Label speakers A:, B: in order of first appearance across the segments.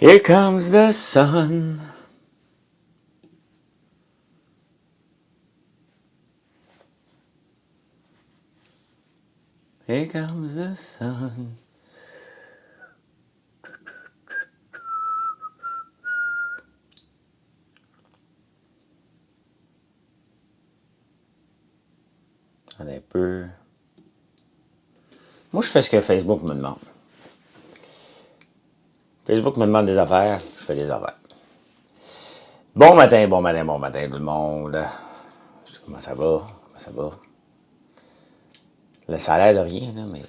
A: Here comes the sun. Here comes the sun. Attendez un peu. Moi, je fais ce que Facebook me demande. Facebook me demande des affaires, je fais des affaires. Bon matin, bon matin, bon matin tout le monde. Comment ça va? Comment ça va? Là, ça a l'air de rien, là, mais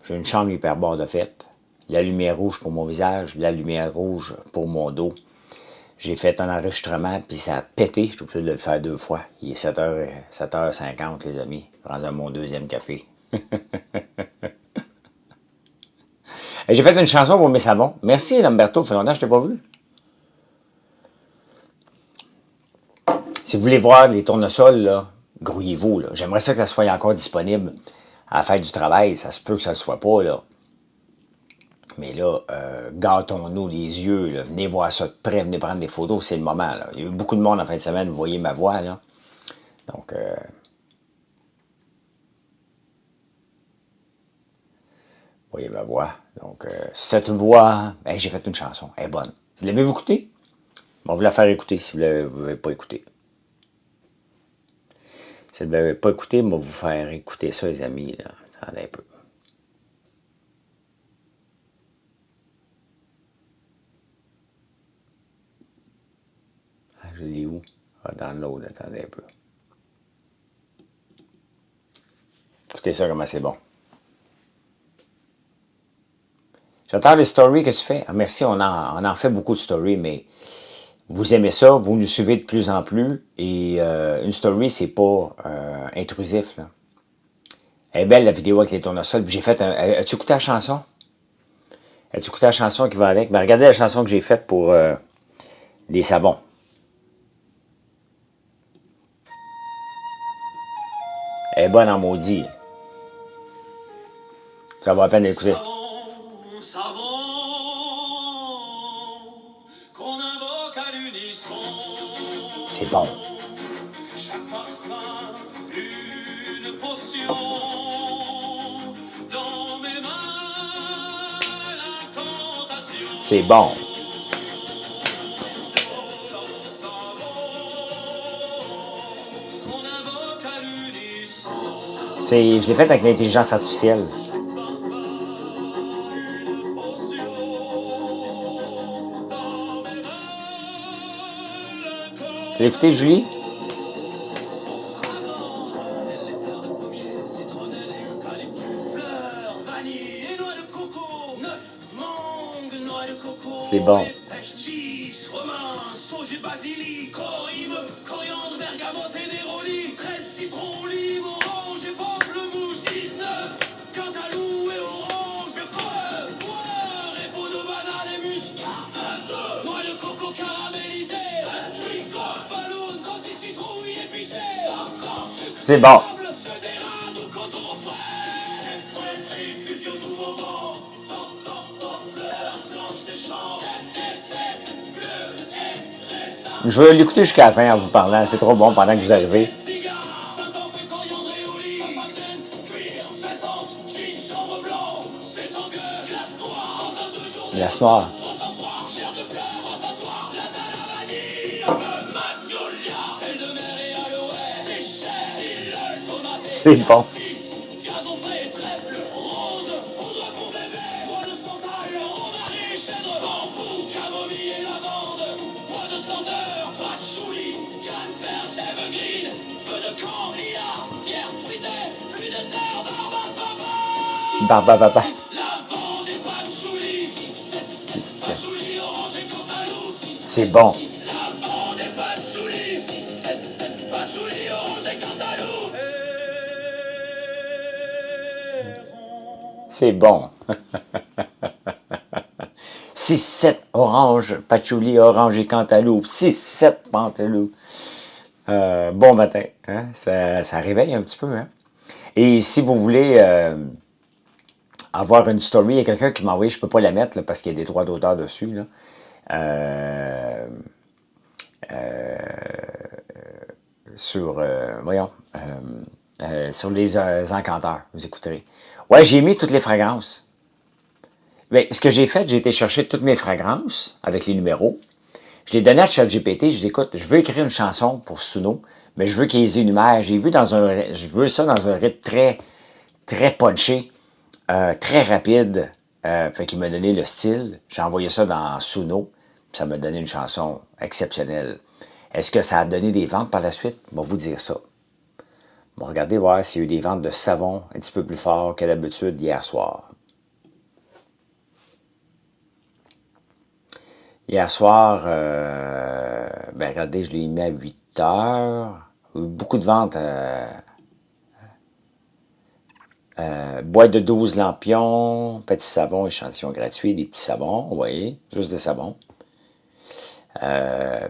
A: j'ai une chambre hyper basse de fête. La lumière rouge pour mon visage, la lumière rouge pour mon dos. J'ai fait un enregistrement, puis ça a pété. Je suis obligé de le faire 2 fois. Il est 7h50, les amis. Rendu à mon 2e café. J'ai fait une chanson pour mes savons. Merci, Lamberto. Ça fait longtemps que je t'ai pas vu. Si vous voulez voir les tournesols, là, grouillez-vous. J'aimerais ça que ça soit encore disponible à la fête du travail. Ça se peut que ça ne le soit pas, là. Mais là, gâtons-nous les yeux, là. Venez voir ça de près, venez prendre des photos, c'est le moment, là. Il y a eu beaucoup de monde en fin de semaine, vous voyez ma voix, là. Donc, vous voyez ma voix. Donc, cette voix, hey, j'ai fait une chanson, elle est bonne. L'avez-vous écoutée? On va vous la faire écouter si vous ne l'avez pas écoutée. Si vous ne l'avez pas écouté, on va vous faire écouter ça, les amis, là. Attendez un peu. Je l'ai où? Ah, download, attendez un peu. Écoutez ça, comment c'est bon. J'entends les stories que tu fais. Ah, merci, on en fait beaucoup de stories, mais vous aimez ça, vous nous suivez de plus en plus. Et une story, c'est pas intrusif, là. Elle est belle, la vidéo avec les tournesols. Puis j'ai fait un... As-tu écouté la chanson? As-tu écouté la chanson qui va avec? Ben, regardez la chanson que j'ai faite pour les savons. Elle est bonne en maudit. Ça vaut la peine d'écouter. C'est bon. Chaque parfum, une potion. Dans mes mains, l'incantation. C'est bon. Je l'ai fait avec l'intelligence artificielle. Tu l'as écouté, Julie? C'est bon. C'est bon. Je vais l'écouter jusqu'à la fin en vous parlant. C'est trop bon pendant que vous arrivez. Glace noire. C'est bon. Papa. C'est bon. C'est bon. 6-7 orange, patchouli, orange et cantaloupe. 6-7 pantalou. Bon matin. Hein? Ça réveille un petit peu. Hein? Et si vous voulez avoir une story. Il y a quelqu'un qui m'a envoyé, je ne peux pas la mettre là, parce qu'il y a des droits d'auteur dessus. Là. Euh, euh, sur, voyons, sur les encanteurs, vous écouterez. Ouais, j'ai mis toutes les fragrances. Mais ce que j'ai fait, j'ai été chercher toutes mes fragrances avec les numéros. Je l'ai donné à ChatGPT, je dis, écoute, je veux écrire une chanson pour Suno, mais je veux qu'ils les énumèrent. Je veux ça dans un rythme très, très punché, très rapide. Fait qu'il m'a donné le style. J'ai envoyé ça dans Suno, puis ça m'a donné une chanson exceptionnelle. Est-ce que ça a donné des ventes par la suite? Je vais vous dire ça. On va regarder voir s'il y a eu des ventes de savon un petit peu plus fort que d'habitude hier soir. Hier soir, ben regardez, je l'ai mis à 8 heures. Beaucoup de ventes. Boîte de 12 lampions, petit savon, échantillon gratuit, des petits savons, vous voyez, juste des savons.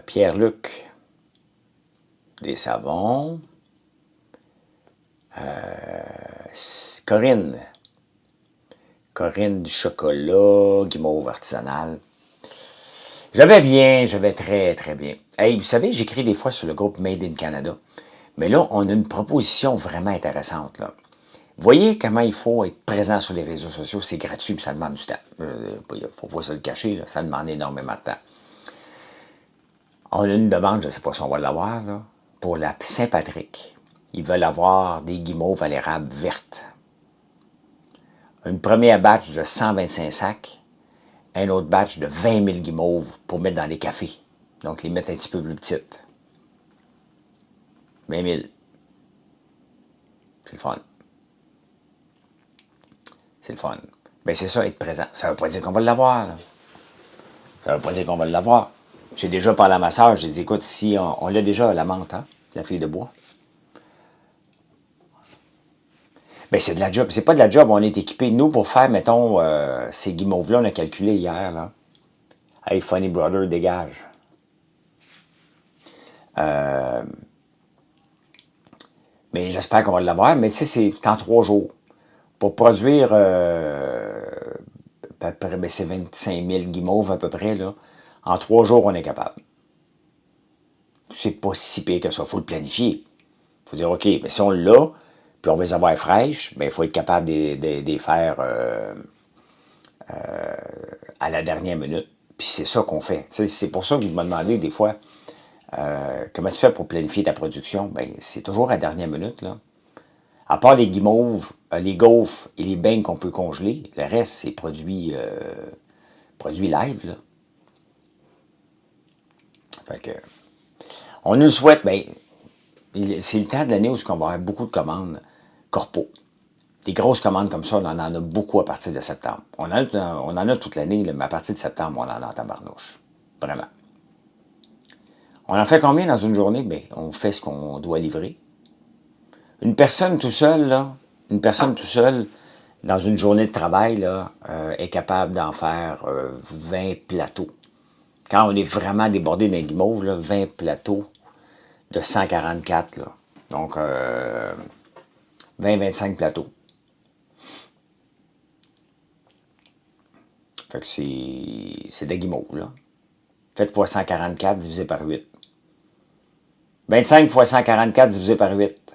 A: Pierre-Luc, des savons. Corinne du chocolat, guimauve artisanal. J'avais très, très bien. Hey, vous savez, j'écris des fois sur le groupe Made in Canada. Mais là, on a une proposition vraiment intéressante. Là. Voyez comment il faut être présent sur les réseaux sociaux. C'est gratuit, mais ça demande du temps. Il ne faut pas se le cacher, là, ça demande énormément de temps. On a une demande, je ne sais pas si on va l'avoir, là, pour la Saint-Patrick. Ils veulent avoir des guimauves à l'érable vertes. Une première batch de 125 sacs, un autre batch de 20 000 guimauves pour mettre dans les cafés. Donc, les mettre un petit peu plus petites. 20 000. C'est le fun. C'est le fun. Bien, c'est ça, être présent. Ça ne veut pas dire qu'on va l'avoir, là. Ça ne veut pas dire qu'on va l'avoir. J'ai déjà parlé à ma soeur, j'ai dit, écoute, si on l'a déjà, la menthe, hein, la fille de bois. Bien, c'est de la job. C'est pas de la job, on est équipé. Nous, pour faire, mettons, ces guimauves-là, on a calculé hier, là. Hey, Funny Brother, dégage. Mais j'espère qu'on va l'avoir. Mais tu sais, c'est en 3 jours. Pour produire, à peu près, ben, c'est 25 000 guimauves à peu près, là. En 3 jours, on est capable. C'est pas si pire que ça. Il faut le planifier. Il faut dire, OK, mais si on l'a, puis on veut les avoir fraîches, bien, il faut être capable de les faire à la dernière minute. Puis c'est ça qu'on fait. C'est pour ça que vous me demandez des fois, comment tu fais pour planifier ta production? Bien, c'est toujours à la dernière minute, là. À part les guimauves, les gaufres et les beignes qu'on peut congeler, le reste, c'est produit live, là. Fait que, on nous le souhaite, bien, c'est le temps de l'année où on va avoir beaucoup de commandes corpo. Des grosses commandes comme ça, on en a beaucoup à partir de septembre. On en a toute l'année, mais à partir de septembre, on en a en tabarnouche. Vraiment. On en fait combien dans une journée? Bien, on fait ce qu'on doit livrer. Une personne tout seul, là, dans une journée de travail, là, est capable d'en faire 20 plateaux. Quand on est vraiment débordé d'un guimauve, là, 20 plateaux de 144, là. Donc, 20-25 plateaux. Fait que c'est de la guimauve, là. Faites fois 144 divisé par 8. 25 fois 144 divisé par 8.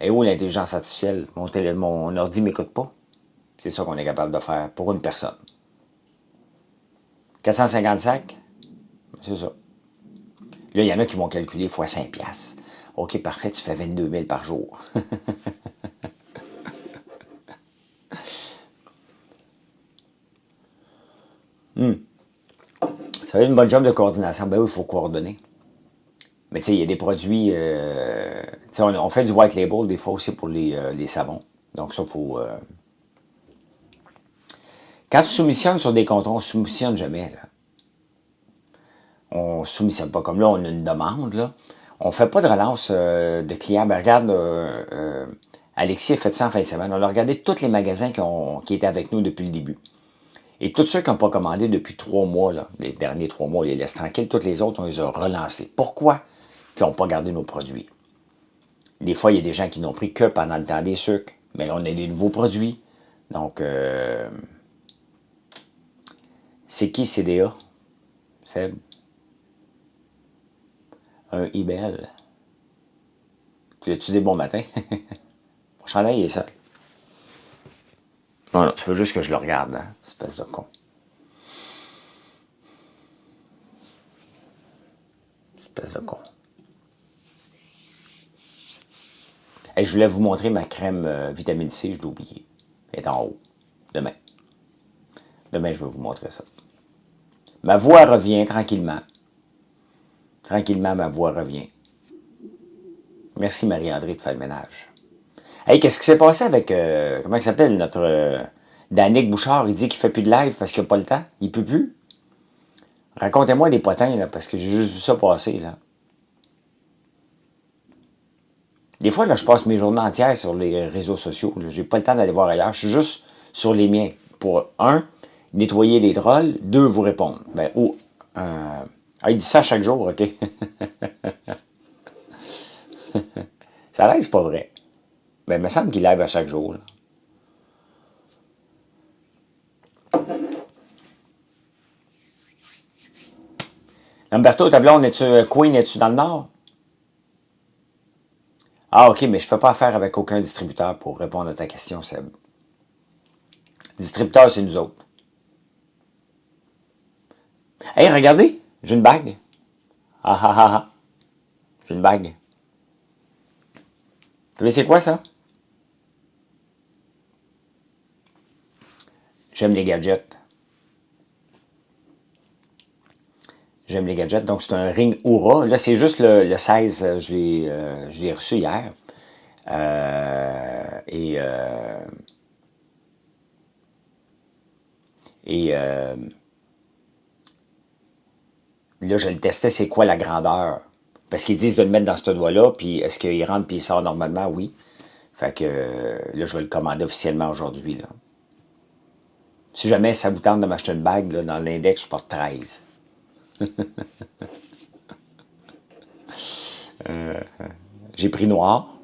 A: Et où l'intelligence artificielle? Mon ordi ne m'écoute pas. C'est ça qu'on est capable de faire pour une personne. 455? C'est ça. Là, il y en a qui vont calculer fois 5 piastres. OK, parfait, tu fais 22 000 par jour. Ça va être une bonne job de coordination. Ben oui, il faut coordonner. Mais tu sais, il y a des produits... tu sais, on fait du white label des fois aussi pour les savons. Donc ça, il faut... Quand tu soumissionnes sur des contrats, on ne soumissionne jamais, là. On ne soumissionne pas. Comme là, on a une demande, là. On ne fait pas de relance de clients. Ben regarde, Alexis a fait ça en fin de semaine. On a regardé tous les magasins qui étaient avec nous depuis le début. Et tous ceux qui n'ont pas commandé depuis 3 mois, là, les derniers 3 mois, on les laisse tranquilles. Tous les autres, on les a relancés. Pourquoi ils n'ont pas gardé nos produits? Des fois, il y a des gens qui n'ont pris que pendant le temps des sucres. Mais là, on a des nouveaux produits. Donc, c'est qui CDA? Seb? Un IBL. Tu as-tu des bons matins? Mon chandail est ça. Non, non, tu veux juste que je le regarde, hein? Espèce de con. Espèce de con. Hey, je voulais vous montrer ma crème vitamine C, je l'ai oublié. Elle est en haut. Demain. Demain, je vais vous montrer ça. Ma voix revient tranquillement. Tranquillement, ma voix revient. Merci Marie-André de faire le ménage. Hey, qu'est-ce qui s'est passé avec, comment il s'appelle, notre Danick Bouchard? Il dit qu'il ne fait plus de live parce qu'il n'a pas le temps. Il ne peut plus. Racontez-moi des potins, là, parce que j'ai juste vu ça passer, là. Des fois, là, je passe mes journées entières sur les réseaux sociaux. Je n'ai pas le temps d'aller voir ailleurs. Je suis juste sur les miens. Pour, un, nettoyer les trolls. Deux, vous répondre. Ben, il dit ça chaque jour, OK? Ça a l'air que c'est pas vrai. Ben, il me semble qu'il live à chaque jour, là. Lamberto, ta blonde, Queen, es-tu dans le Nord? Ah, OK, mais je ne fais pas affaire avec aucun distributeur pour répondre à ta question, Seb. Distributeur, c'est nous autres. Hey, regardez, j'ai une bague. Ah ah ah ah. J'ai une bague. Vous savez c'est quoi ça? J'aime les gadgets. J'aime les gadgets. Donc, c'est un ring Oura. Là, c'est juste le 16. Je l'ai reçu hier. Et là, je le testais, c'est quoi la grandeur. Parce qu'ils disent de le mettre dans ce doigt-là, puis est-ce qu'il rentre puis il sort normalement? Oui. Fait que là, je vais le commander officiellement aujourd'hui. Là. Si jamais ça vous tente de m'acheter une bague, là, dans l'index, je porte 13. J'ai pris noir,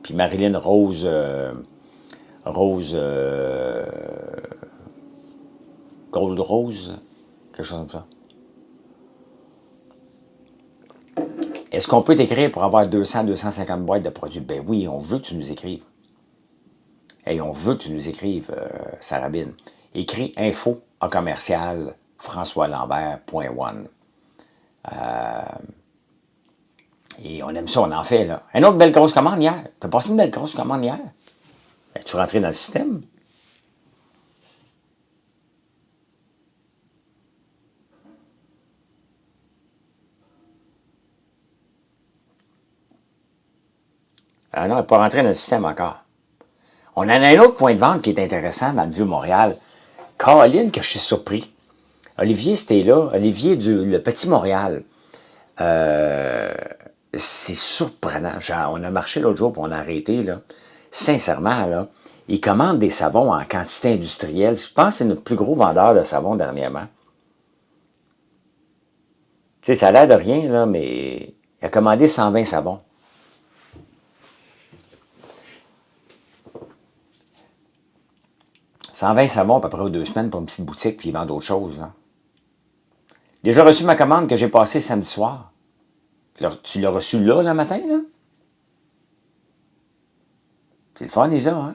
A: puis Marilyn rose, gold rose, quelque chose comme ça. Est-ce qu'on peut t'écrire pour avoir 200-250 boîtes de produits? Ben oui, on veut que tu nous écrives. Hey, on veut que tu nous écrives, Sarabine. Écris info en commercial françoislambert.one. Et on aime ça, on en fait, là. Une autre belle grosse commande hier. T'as passé une belle grosse commande hier? Es-tu rentré dans le système? Ah non, elle n'est pas rentrée dans le système encore. On a un autre point de vente qui est intéressant dans le Vieux-Montréal. Caroline, que je suis surpris. Olivier, c'était là. Olivier Le Petit Montréal. C'est surprenant. Genre, on a marché l'autre jour, puis on a arrêté, là. Sincèrement, là, ils commandent des savons en quantité industrielle. Je pense que c'est notre plus gros vendeur de savon dernièrement. Tu sais, ça a l'air de rien, là, mais il a commandé 120 savons. « 120 savons à peu près aux 2 semaines pour une petite boutique, puis ils vendent d'autres choses. Là. Déjà reçu ma commande que j'ai passée samedi soir. Tu l'as reçu là, le matin, là? C'est le fun, Isa, hein?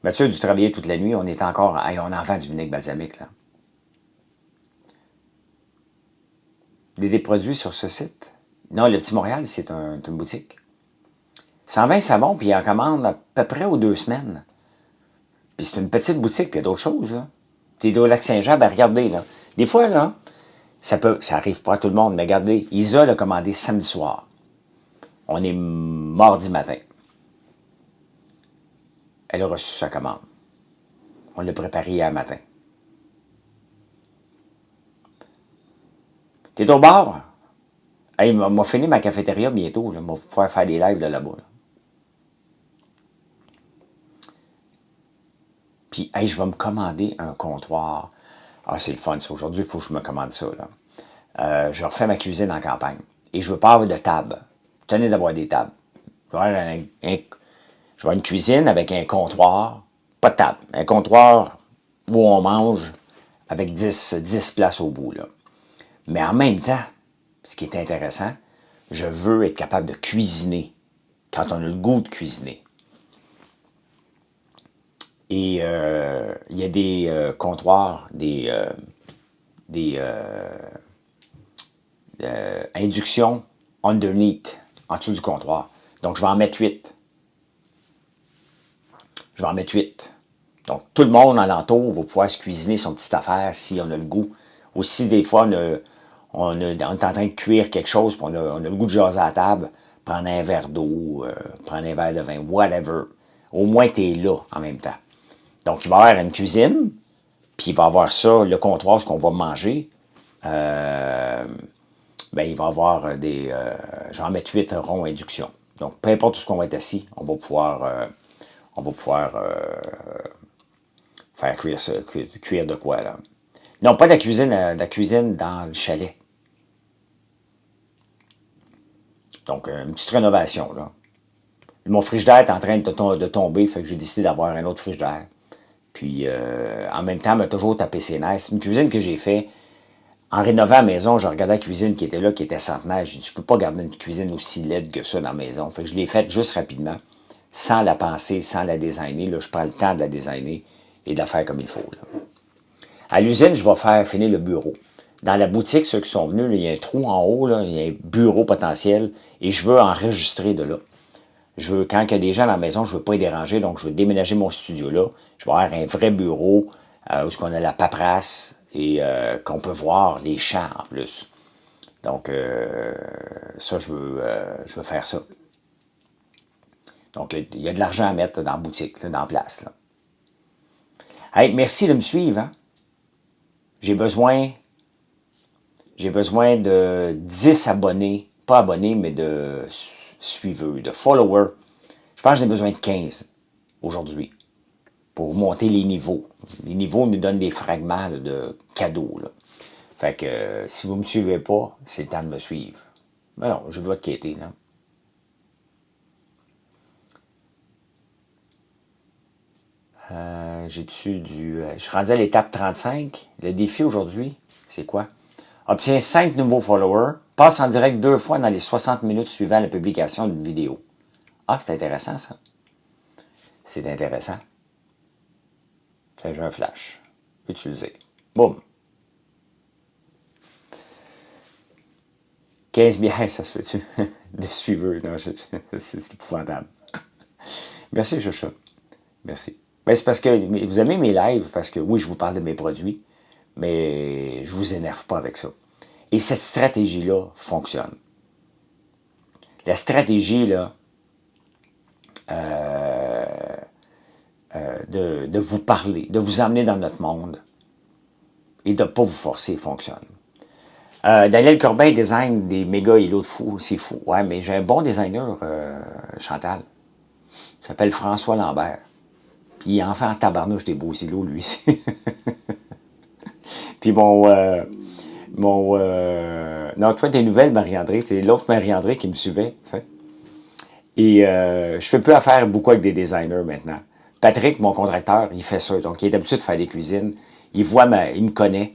A: Mathieu a dû travailler toute la nuit. On est encore... Hey, on en vend du vinaigre balsamique, là. Des produits sur ce site. Non, le Petit Montréal, c'est une boutique. 120 savons, puis il en commande à peu près aux 2 semaines. Puis c'est une petite boutique, puis il y a d'autres choses, là. T'es au Lac-Saint-Jean, ben regardez, là. Des fois, là, ça arrive pas à tout le monde, mais regardez, Isa l'a commandé samedi soir. On est mardi matin. Elle a reçu sa commande. On l'a préparé hier matin. T'es au bar? Hey, m'a fini ma cafétéria bientôt, là. M'a pouvoir faire des lives de là-bas, là. Puis, hey, je vais me commander un comptoir. Ah, c'est le fun, ça. Aujourd'hui, il faut que je me commande ça, là. Je refais ma cuisine en campagne. Et je veux pas avoir de table. Je tenais d'avoir des tables. Je Je vais avoir une cuisine avec un comptoir, pas de table, un comptoir où on mange avec 10 places au bout, là. Mais en même temps, ce qui est intéressant, je veux être capable de cuisiner quand on a le goût de cuisiner. Et il y a des comptoirs, des inductions underneath, en dessous du comptoir. Donc, je vais en mettre 8. Je vais en mettre 8. Donc, tout le monde alentour va pouvoir se cuisiner son petite affaire si on a le goût. Aussi, des fois, on est en train de cuire quelque chose, puis on a le goût de jaser à la table, prendre un verre d'eau, prendre un verre de vin, whatever. Au moins, tu es là en même temps. Donc, il va y avoir une cuisine, puis il va y avoir ça, le comptoir, ce qu'on va manger. Ben, il va y avoir des... je vais en mettre 8 ronds induction. Donc, peu importe où ce qu'on va être assis, on va pouvoir faire cuire de quoi, là. Non, pas la cuisine dans le chalet. Donc, une petite rénovation, là. Mon frigidaire est en train de tomber, fait que j'ai décidé d'avoir un autre frigidaire. Puis, en même temps, m'a toujours tapé ses nerfs. C'est une cuisine que j'ai fait. En rénovant la maison, je regardais la cuisine qui était là, qui était centenaire. J'ai dit, je peux pas garder une cuisine aussi laide que ça dans la maison. Fait que je l'ai faite juste rapidement, sans la penser, sans la designer. Là, je prends le temps de la designer et de la faire comme il faut, là. À l'usine, je vais faire finir le bureau. Dans la boutique, ceux qui sont venus, là, il y a un trou en haut, là, il y a un bureau potentiel, et je veux enregistrer de là. Quand il y a des gens dans la maison, je ne veux pas les déranger, donc je veux déménager mon studio là. Je vais avoir un vrai bureau où on a la paperasse et qu'on peut voir les champs en plus. Donc, ça, je veux faire ça. Donc, il y a de l'argent à mettre dans la boutique, là, dans la place, là. Hey, merci de me suivre, hein? J'ai besoin de 10 abonnés, pas abonnés, mais de suiveurs, de followers. Je pense que j'ai besoin de 15 aujourd'hui pour monter les niveaux. Les niveaux nous donnent des fragments là, de cadeaux, là. Fait que si vous ne me suivez pas, c'est le temps de me suivre. Mais non, je dois te quitter, là. Je suis rendu à l'étape 35. Le défi aujourd'hui, c'est quoi? Obtiens 5 nouveaux followers. Passe en direct 2 fois dans les 60 minutes suivant la publication d'une vidéo. Ah, c'est intéressant, ça. C'est intéressant. J'ai un flash. Utiliser. Boum. 15 bières, ça se fait-tu? De suiveurs. Non, c'est épouvantable. Merci, Chacha. Merci. Ben, c'est parce que vous aimez mes lives, parce que oui, je vous parle de mes produits, mais je vous énerve pas avec ça. Et cette stratégie-là fonctionne. La stratégie, là, de vous parler, de vous emmener dans notre monde et de ne pas vous forcer, fonctionne. Daniel Corbeil design des méga îlots de fou, c'est fou. Ouais, mais j'ai un bon designer, Chantal. Il s'appelle François Lambert. Puis il en fait en tabarnouche des beaux îlots, lui. Puis non, toi, des nouvelles, Marie-André, c'est l'autre Marie-André qui me suivait. Fait. Et je fais plus affaire beaucoup avec des designers maintenant. Patrick, mon contracteur, il fait ça. Donc, il est d'habitude de faire des cuisines. Il me connaît.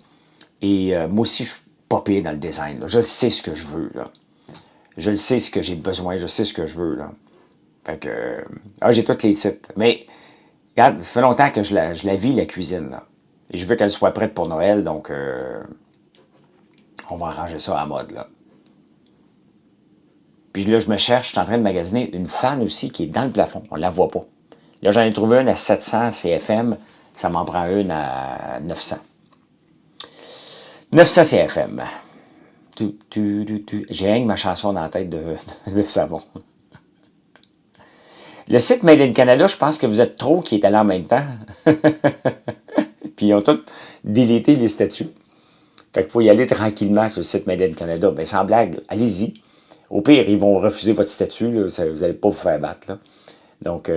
A: Et moi aussi, je suis pas pire dans le design, là. Je sais ce que je veux, là. Je sais ce que j'ai besoin. Je sais ce que je veux, là. Fait que... j'ai tous les titres. Mais, regarde, ça fait longtemps que je la vis, la cuisine, là. Et je veux qu'elle soit prête pour Noël, donc... on va arranger ça à la mode, là. Puis là, je me cherche, je suis en train de magasiner une fan aussi qui est dans le plafond. On ne la voit pas. Là, j'en ai trouvé une à 700 CFM. Ça m'en prend une à 900. 900 CFM. J'ai rien que ma chanson dans la tête de savon. Le site Made in Canada, je pense que vous êtes trop qui est allé en même temps. Puis ils ont tous délité les statuts. Fait qu'il faut y aller tranquillement sur le site Made in Canada. Ben, sans blague, allez-y. Au pire, ils vont refuser votre statut. Là, vous n'allez pas vous faire battre, là. Donc,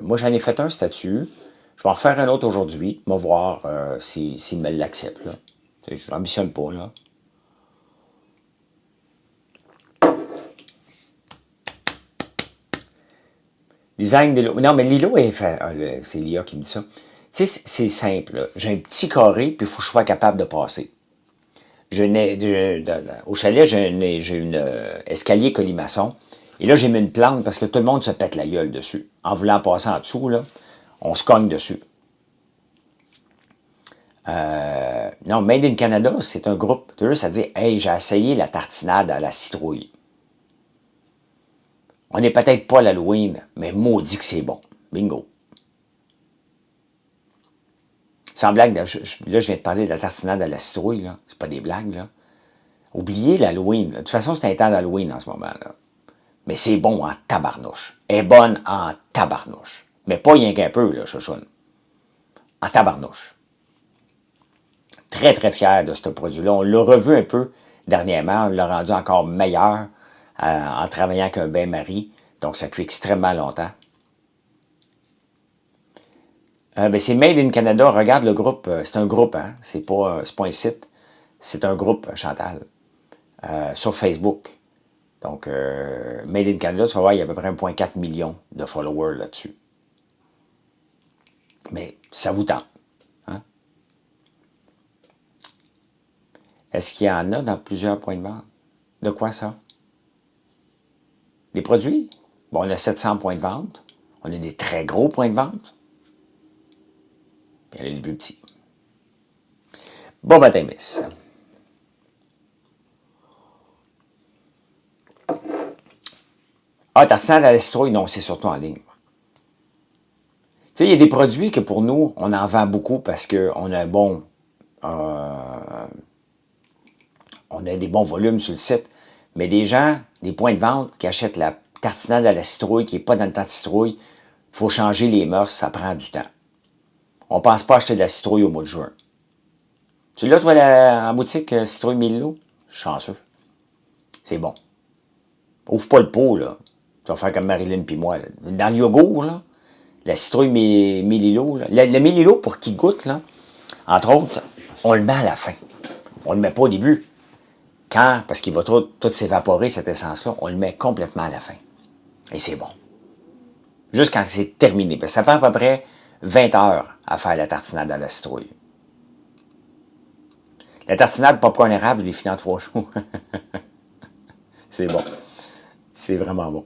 A: moi, j'en ai fait un statut. Je vais en refaire un autre aujourd'hui. On va voir s'il me l'accepte, là. Je n'ambitionne pas, là. Design de l'eau. Non, mais l'îlot est fait. Ah, c'est Lia qui me dit ça. Tu sais, c'est simple. Là. J'ai un petit carré, puis il faut que je sois capable de passer. Au chalet, j'ai une escalier colimaçon. Et là, j'ai mis une plante parce que tout le monde se pète la gueule dessus. En voulant passer en dessous, là, on se cogne dessus. Non, Made in Canada, c'est un groupe. Tu juste à dire, hey, j'ai essayé la tartinade à la citrouille. On n'est peut-être pas à l'Halloween, mais maudit que c'est bon. Bingo. Sans blague, là, je viens de parler de la tartinade à la citrouille, là. C'est pas des blagues, là. Oubliez l'Halloween. De toute façon, c'est un temps d'Halloween en ce moment, là. Mais c'est bon en tabarnouche. Elle est bonne en tabarnouche. Mais pas rien qu'un peu, là, chouchoune. En tabarnouche. Très, très fier de ce produit-là. On l'a revu un peu dernièrement. On l'a rendu encore meilleur en travaillant avec un bain-marie. Donc, ça cuit extrêmement longtemps. Ben, c'est Made in Canada. Regarde le groupe. C'est un groupe, hein. C'est pas un site. C'est un groupe, Chantal. Sur Facebook. Donc, Made in Canada, tu vas voir, il y a à peu près 1,4 million de followers là-dessus. Mais ça vous tente. Hein? Est-ce qu'il y en a dans plusieurs points de vente? De quoi ça? Des produits? Bon, on a 700 points de vente. On a des très gros points de vente. Puis il y en a des plus petits. Bon matin, miss. Ah, tartinade à la citrouille? Non, c'est surtout en ligne. Tu sais, il y a des produits que pour nous, on en vend beaucoup parce qu'on a un bon... on a des bons volumes sur le site. Mais des gens, des points de vente qui achètent la tartinade à la citrouille, qui n'est pas dans le temps de citrouille, il faut changer les mœurs, ça prend du temps. On ne pense pas acheter de la citrouille au mois de juin. Tu l'as, toi, en boutique, citrouille Milo? Chanceux. C'est bon. Ouvre pas le pot, là. Tu vas faire comme Marilyn puis moi. Là. Dans le yogourt, là, la citrouille Mélilo, là. Le Mélilo, pour qu'il goûte, là, entre autres, on le met à la fin. On le met pas au début. Quand, parce qu'il va tout s'évaporer, cette essence-là, on le met complètement à la fin. Et c'est bon. Juste quand c'est terminé. Parce que ça prend à peu près 20 heures à faire la tartinade à la citrouille. La tartinade popcorn érable, je l'ai fini en 3 jours. C'est bon. C'est vraiment bon.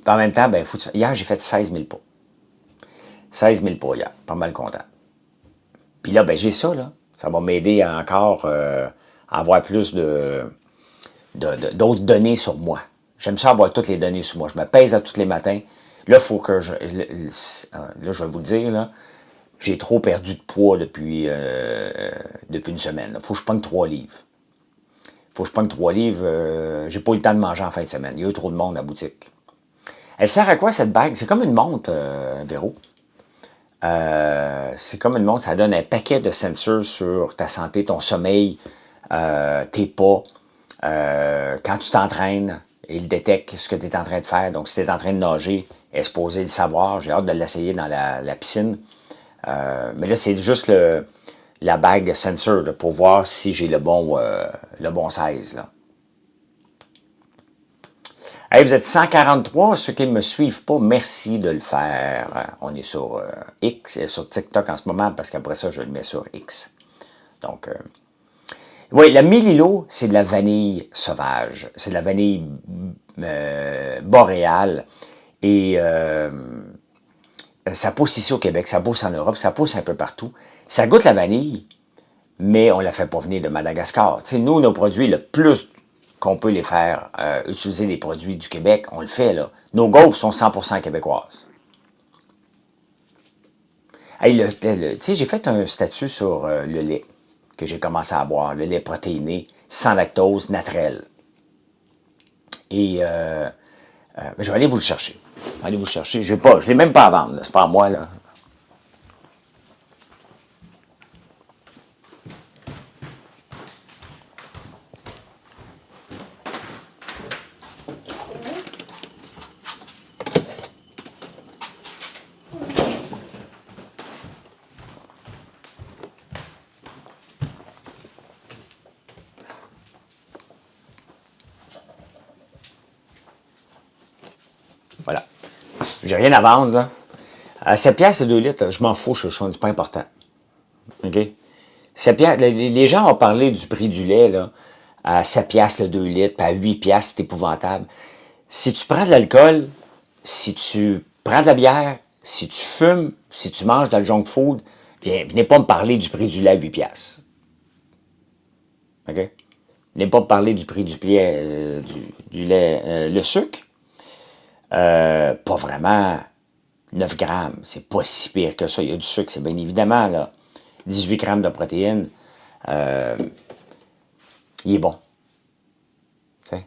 A: En même temps, ben, hier, j'ai fait 16 000 pas. 16 000 pas hier. Pas mal content. Puis là, ben, j'ai ça, là. Ça va m'aider encore à avoir plus d'autres données sur moi. J'aime ça avoir toutes les données sur moi. Je me pèse à tous les matins. Là, il faut que je... Là, je vais vous le dire, là. J'ai trop perdu de poids depuis une semaine. Il faut que je pogne 3 livres. Faut que je pogne 3 livres. J'ai pas eu le temps de manger en fin de semaine. Il y a eu trop de monde à la boutique. Elle sert à quoi, cette bague? C'est comme une montre, Véro. C'est comme une montre. Ça donne un paquet de sensors sur ta santé, ton sommeil, tes pas. Quand tu t'entraînes, il détecte ce que tu es en train de faire. Donc, si tu es en train de nager, elle est supposée le savoir. J'ai hâte de l'essayer dans la piscine. Mais là, c'est juste la bague sensor là, pour voir si j'ai le bon size. Là. Hey, vous êtes 143, ceux qui ne me suivent pas, merci de le faire. On est sur X, sur TikTok en ce moment, parce qu'après ça, je le mets sur X. Donc, oui, la Mélilo, c'est de la vanille sauvage. C'est de la vanille boréale. Et ça pousse ici au Québec, ça pousse en Europe, ça pousse un peu partout. Ça goûte la vanille, mais on ne la fait pas venir de Madagascar. Tu sais, nous, nos produits, le plus qu'on peut les faire utiliser les produits du Québec, on le fait, là. Nos gaufres sont 100% québécoises. Hey, tu sais, j'ai fait un statut sur le lait que j'ai commencé à boire, le lait protéiné, sans lactose, naturel. Et je vais aller vous le chercher. Allez vous le chercher. Je ne l'ai même pas à vendre, c'est pas à moi, là. J'ai rien à vendre, là. À 7 piastres, le 2 litres, je m'en fous, c'est pas important. OK? 7 piastres, les gens ont parlé du prix du lait, là, à 7 piastres le 2 litres, puis à 8 piastres, c'est épouvantable. Si tu prends de l'alcool, si tu prends de la bière, si tu fumes, si tu manges de la junk food, venez pas me parler du prix du lait à 8 piastres. OK? Venez pas me parler du prix du lait, le sucre. Pas vraiment 9 grammes, c'est pas si pire que ça. Il y a du sucre, c'est bien évidemment, là. 18 grammes de protéines, il est bon. T'sais?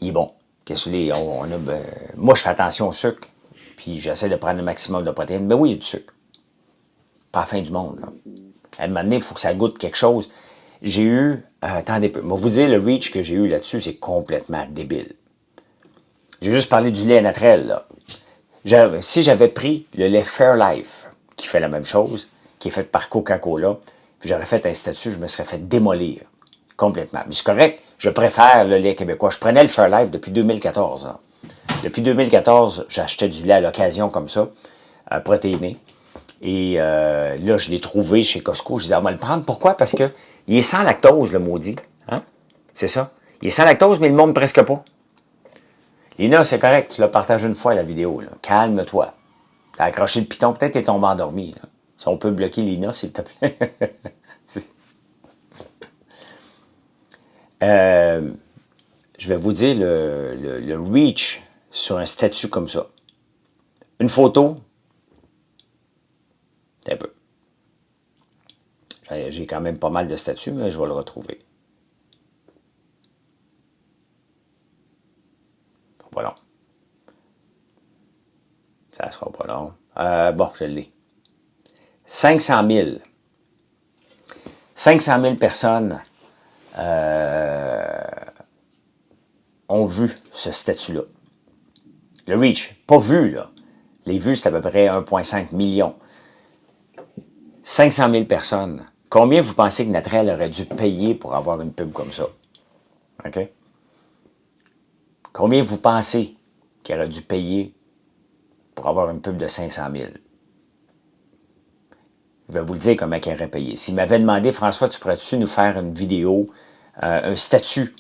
A: Il est bon. Moi, je fais attention au sucre, puis j'essaie de prendre le maximum de protéines. Mais oui, il y a du sucre. Pas la fin du monde, là. À un moment donné, il faut que ça goûte quelque chose. J'ai eu, attendez peu, moi vous dire, le reach que j'ai eu là-dessus, c'est complètement débile. J'ai juste parlé du lait naturel, là. Si j'avais pris le lait Fairlife, qui fait la même chose, qui est fait par Coca-Cola, puis j'aurais fait un statut, je me serais fait démolir complètement. Mais c'est correct, je préfère le lait québécois. Je prenais le Fairlife depuis 2014. Hein. Depuis 2014, j'achetais du lait à l'occasion comme ça, protéiné. Et là, je l'ai trouvé chez Costco. Je disais, on va le prendre. Pourquoi? Parce que il est sans lactose, le maudit. Hein? C'est ça. Il est sans lactose, mais il ne monte presque pas. Lina, c'est correct, tu l'as partagé une fois la vidéo. Là. Calme-toi. T'as accroché le piton, peut-être t'es tombé endormi. Là. Si on peut bloquer Lina, s'il te plaît. Je vais vous dire le reach sur un statut comme ça. Une photo, c'est un peu. J'ai quand même pas mal de statuts, mais je vais le retrouver. Pas long. Ça sera pas long. Bon, je l'ai. 500 000. 500 000 personnes ont vu ce statut-là. Le reach, pas vu, là. Les vues, c'est à peu près 1,5 million. 500 000 personnes. Combien vous pensez que Natrel aurait dû payer pour avoir une pub comme ça? OK? Combien vous pensez qu'il aurait dû payer pour avoir une pub de 500 000? Je vais vous le dire comment il aurait payé. S'il m'avait demandé, François, tu pourrais-tu nous faire une vidéo, un statut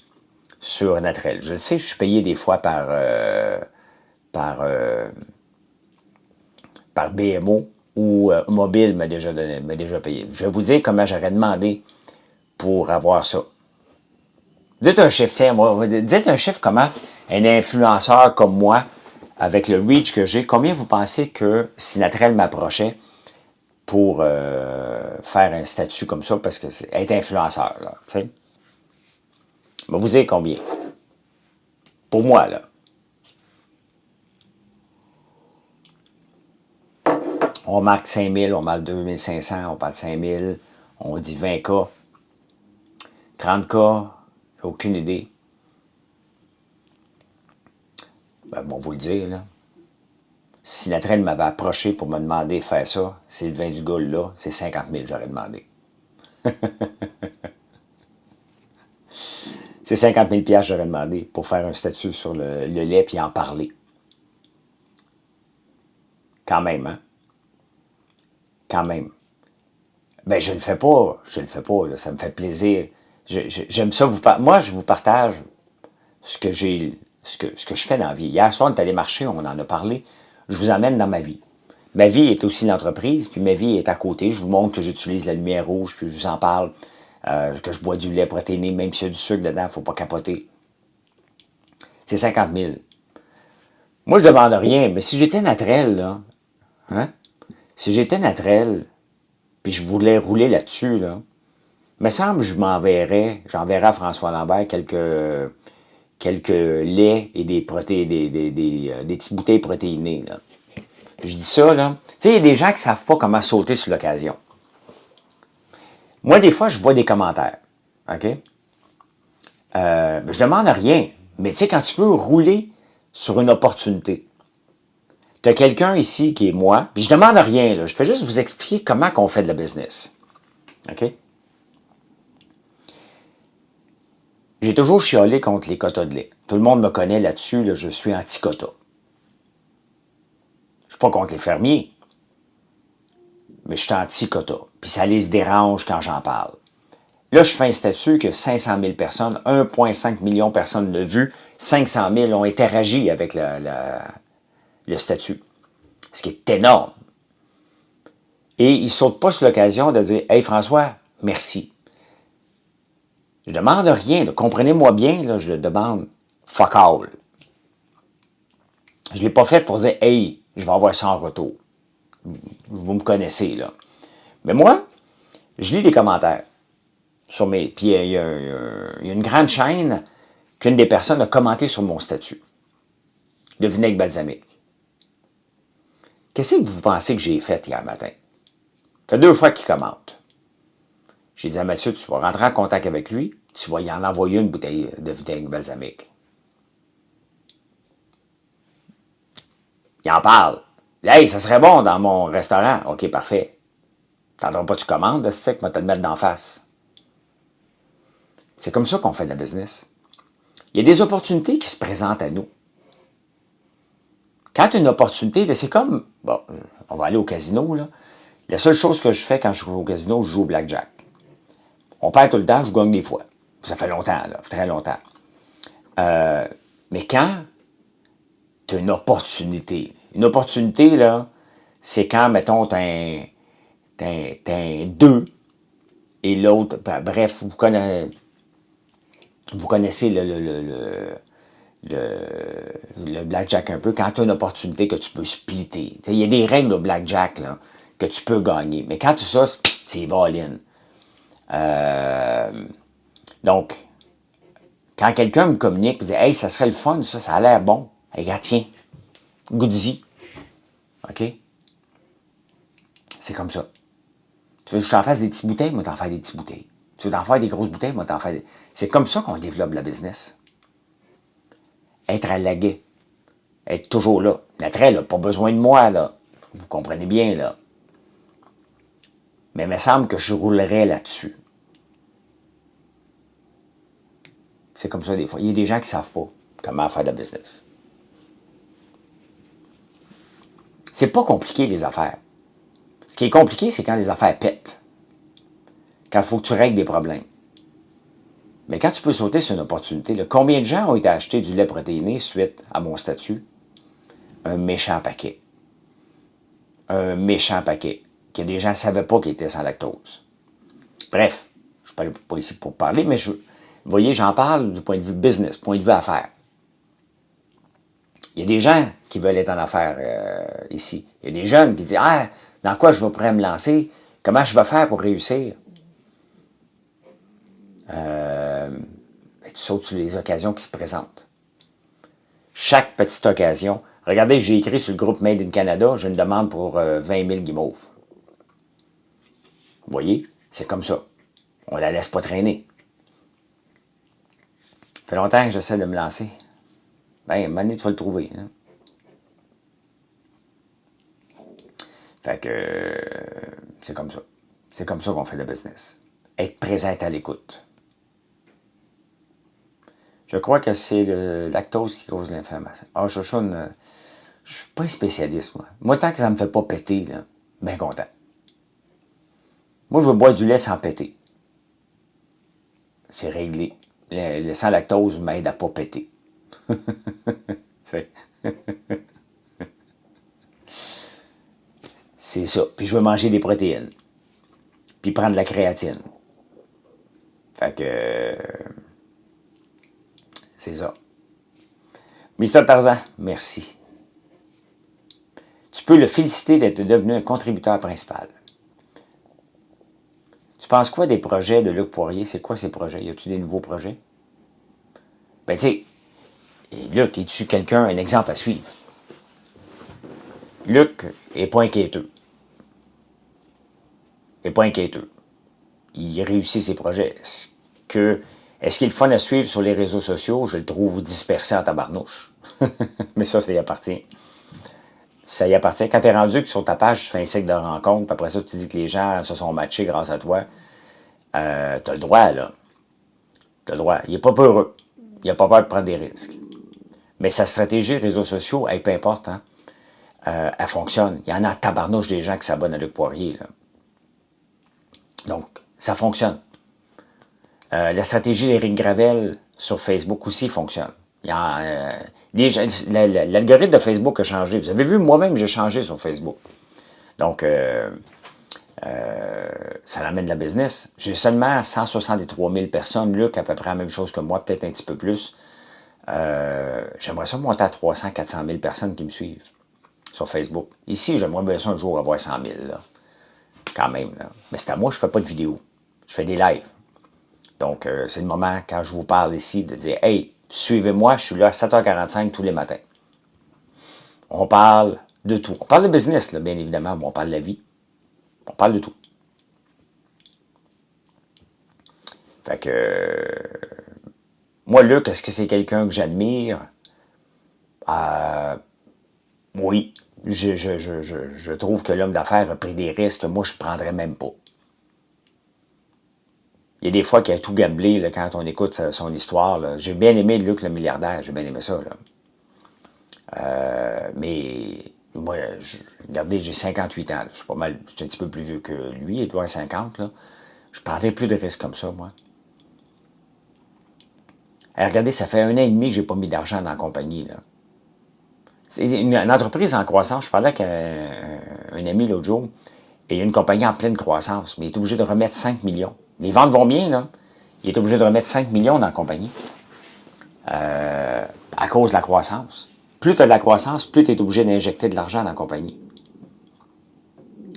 A: sur Natrel? Je le sais, je suis payé des fois par BMO ou Mobile m'a déjà payé. Je vais vous dire comment j'aurais demandé pour avoir ça. Dites un chiffre, tiens, moi, dites un chiffre comment un influenceur comme moi, avec le reach que j'ai, combien vous pensez que si Natrel m'approchait pour faire un statut comme ça, parce que c'est être influenceur, là, tu sais? Je vais vous dire combien. Pour moi, là. On marque 5 000, on marque 2 500, on parle de 5 000, on dit 20 K, 30 K, j'ai aucune idée. Ben, bon, vous le dire, là. Si Natrel m'avait approché pour me demander de faire ça, c'est le vin du Gaulle, là, c'est 50 000, j'aurais demandé. C'est 50 000 $, j'aurais demandé pour faire un statut sur le lait puis en parler. Quand même, hein? Quand même. Ben, je le fais pas, là, ça me fait plaisir. J'aime ça moi, je vous partage ce que j'ai, ce que je fais dans la vie. Hier soir, on est allé marcher, on en a parlé. Je vous emmène dans ma vie. Ma vie est aussi l'entreprise, puis ma vie est à côté. Je vous montre que j'utilise la lumière rouge, puis je vous en parle, que je bois du lait protéiné, même s'il y a du sucre dedans, il ne faut pas capoter. C'est 50 000. Moi, je ne demande rien, mais si j'étais naturel, là, hein? Si j'étais naturel, puis je voulais rouler là-dessus, là, il me semble que j'enverrais à François Lambert quelques laits et des petites bouteilles protéinées, là. Je dis ça, là. Tu sais, il y a des gens qui ne savent pas comment sauter sur l'occasion. Moi, des fois, je vois des commentaires. OK? Je demande rien. Mais tu sais, quand tu veux rouler sur une opportunité, tu as quelqu'un ici qui est moi, puis je demande rien, là. Je fais juste vous expliquer comment on fait de la business. OK? J'ai toujours chiolé contre les quotas de lait. Tout le monde me connaît là-dessus, là, je suis anti-quota. pas contre les fermiers, mais je suis anti-quota. Puis ça les dérange quand j'en parle. Là, je fais un statut que 500 000 personnes, 1,5 million de personnes l'ont vu, 500 000 ont interagi avec le statut. Ce qui est énorme. Et ils ne sautent pas sur l'occasion de dire « Hey François, merci. » Je demande rien, comprenez-moi bien, là, je le demande fuck all. Je ne l'ai pas fait pour dire « Hey, je vais avoir ça en retour. » Vous me connaissez, là. Mais moi, je lis des commentaires sur mes... Puis il y a une grande chaîne qu'une des personnes a commenté sur mon statut de vinaigre balsamique. Qu'est-ce que vous pensez que j'ai fait hier matin? Ça fait 2 fois qu'il commente. J'ai dit à Mathieu, tu vas rentrer en contact avec lui, tu vas y en envoyer une bouteille de vinaigre balsamique. Il en parle. Hey, ça serait bon dans mon restaurant. OK, parfait. T'entends pas, tu commandes, de stick, va te le mettre d'en face. C'est comme ça qu'on fait de la business. Il y a des opportunités qui se présentent à nous. Quand tu as une opportunité, c'est comme, bon, on va aller au casino, là. La seule chose que je fais quand je joue au casino, je joue au blackjack. On perd tout le temps, je gagne des fois. Ça fait longtemps, là, très longtemps. Mais quand tu as une opportunité, là, c'est quand, mettons, t'as un 2 et l'autre, ben, bref, vous connaissez le blackjack un peu, quand tu as une opportunité que tu peux splitter. Il y a des règles au blackjack là, que tu peux gagner. Mais quand tu ça, c'est all-in. Donc, quand quelqu'un me communique et dit « Hey, ça serait le fun, ça a l'air bon. » Hey, gars, tiens, goûte-y. OK? C'est comme ça. Tu veux que je t'en fasse des petites bouteilles? Moi, t'en faire des petites bouteilles. Tu veux t'en faire des grosses bouteilles? Moi, t'en faire des... C'est comme ça qu'on développe la business. Être à l'aguet. Être toujours là. L'attrait, là, pas besoin de moi, là. Vous comprenez bien, là. Mais il me semble que je roulerais là-dessus. C'est comme ça des fois. Il y a des gens qui ne savent pas comment faire de la business. C'est pas compliqué, les affaires. Ce qui est compliqué, c'est quand les affaires pètent. Quand il faut que tu règles des problèmes. Mais quand tu peux sauter sur une opportunité, là, combien de gens ont été achetés du lait protéiné suite à mon statut? Un méchant paquet. Un méchant paquet. Que des gens ne savaient pas qu'ils étaient sans lactose. Bref, je ne suis pas ici pour parler, mais vous voyez, j'en parle du point de vue business, point de vue affaires. Il y a des gens qui veulent être en affaires ici. Il y a des jeunes qui disent « Ah, dans quoi je vais pourrais me lancer? Comment je vais faire pour réussir? » Tu sautes sur les occasions qui se présentent. Chaque petite occasion. Regardez, j'ai écrit sur le groupe Made in Canada, j'ai une demande pour 20 000 guimauves. Vous voyez? C'est comme ça. On ne la laisse pas traîner. Ça fait longtemps que j'essaie de me lancer. Ben, à un moment donné, tu vas le trouver. Hein? Fait que c'est comme ça. C'est comme ça qu'on fait le business. Être présent à l'écoute. Je crois que c'est le lactose qui cause l'inflammation. Ah, je suis pas un spécialiste, moi. Moi, tant que ça ne me fait pas péter, là, bien content. Moi, je veux boire du lait sans péter. C'est réglé. Le sans lactose m'aide à ne pas péter. C'est ça. Puis je veux manger des protéines. Puis prendre de la créatine. Fait que... c'est ça. Mister Tarzan, merci. Tu peux le féliciter d'être devenu un contributeur principal. Tu penses quoi des projets de Luc Poirier? C'est quoi ces projets? Y a-t-il des nouveaux projets? Ben, tu sais, Luc, es-tu quelqu'un, un exemple à suivre? Luc n'est pas inquiéteux. Il n'est pas inquiéteux. Il réussit ses projets. Est-ce qu'il est fun à suivre sur les réseaux sociaux? Je le trouve dispersé en tabarnouche. Mais ça y appartient. Ça y appartient. Quand tu es rendu que sur ta page, tu fais un cycle de rencontre, puis après ça, tu dis que les gens se sont matchés grâce à toi, tu as le droit, là. Tu as le droit. Il n'est pas peureux. Il n'a pas peur de prendre des risques. Mais sa stratégie réseaux sociaux, elle, peu importe, hein. elle fonctionne. Il y en a en tabarnouche des gens qui s'abonnent à Luc Poirier. Là. Donc, ça fonctionne. La stratégie d'Éric Gravel sur Facebook aussi fonctionne. L'algorithme de Facebook a changé. Vous avez vu, moi-même, j'ai changé sur Facebook. Donc, ça amène de la business. J'ai seulement 163 000 personnes. Luc, à peu près la même chose que moi, peut-être un petit peu plus. J'aimerais ça monter à 300, 400 000 personnes qui me suivent sur Facebook. Ici, j'aimerais bien ça un jour avoir 100 000, là. Quand même. Là. Mais c'est à moi, je ne fais pas de vidéos. Je fais des lives. Donc, c'est le moment, quand je vous parle ici, de dire « Hey, suivez-moi, je suis là à 7h45 tous les matins. » On parle de tout. On parle de business, là, bien évidemment, mais on parle de la vie. On parle de tout. Fait que... moi, Luc, est-ce que c'est quelqu'un que j'admire? Oui. Je trouve que l'homme d'affaires a pris des risques que moi, je ne prendrais même pas. Il y a des fois qu'il a tout gamblé là, quand on écoute son histoire. J'ai bien aimé Luc le milliardaire, j'ai bien aimé ça. Là. Mais moi, regardez, j'ai 58 ans. Là. Je suis pas mal, je suis un petit peu plus vieux que lui, il doit avoir 50. Là. Je prendrais plus de risques comme ça, moi. Et regardez, ça fait 1 an et demi que j'ai pas mis d'argent dans la compagnie. Là. C'est une entreprise en croissance. Je parlais avec un ami l'autre jour, et il y a une compagnie en pleine croissance, mais il est obligé de remettre 5 millions. Les ventes vont bien, là. Il est obligé de remettre 5 millions dans la compagnie à cause de la croissance. Plus tu as de la croissance, plus tu es obligé d'injecter de l'argent dans la compagnie.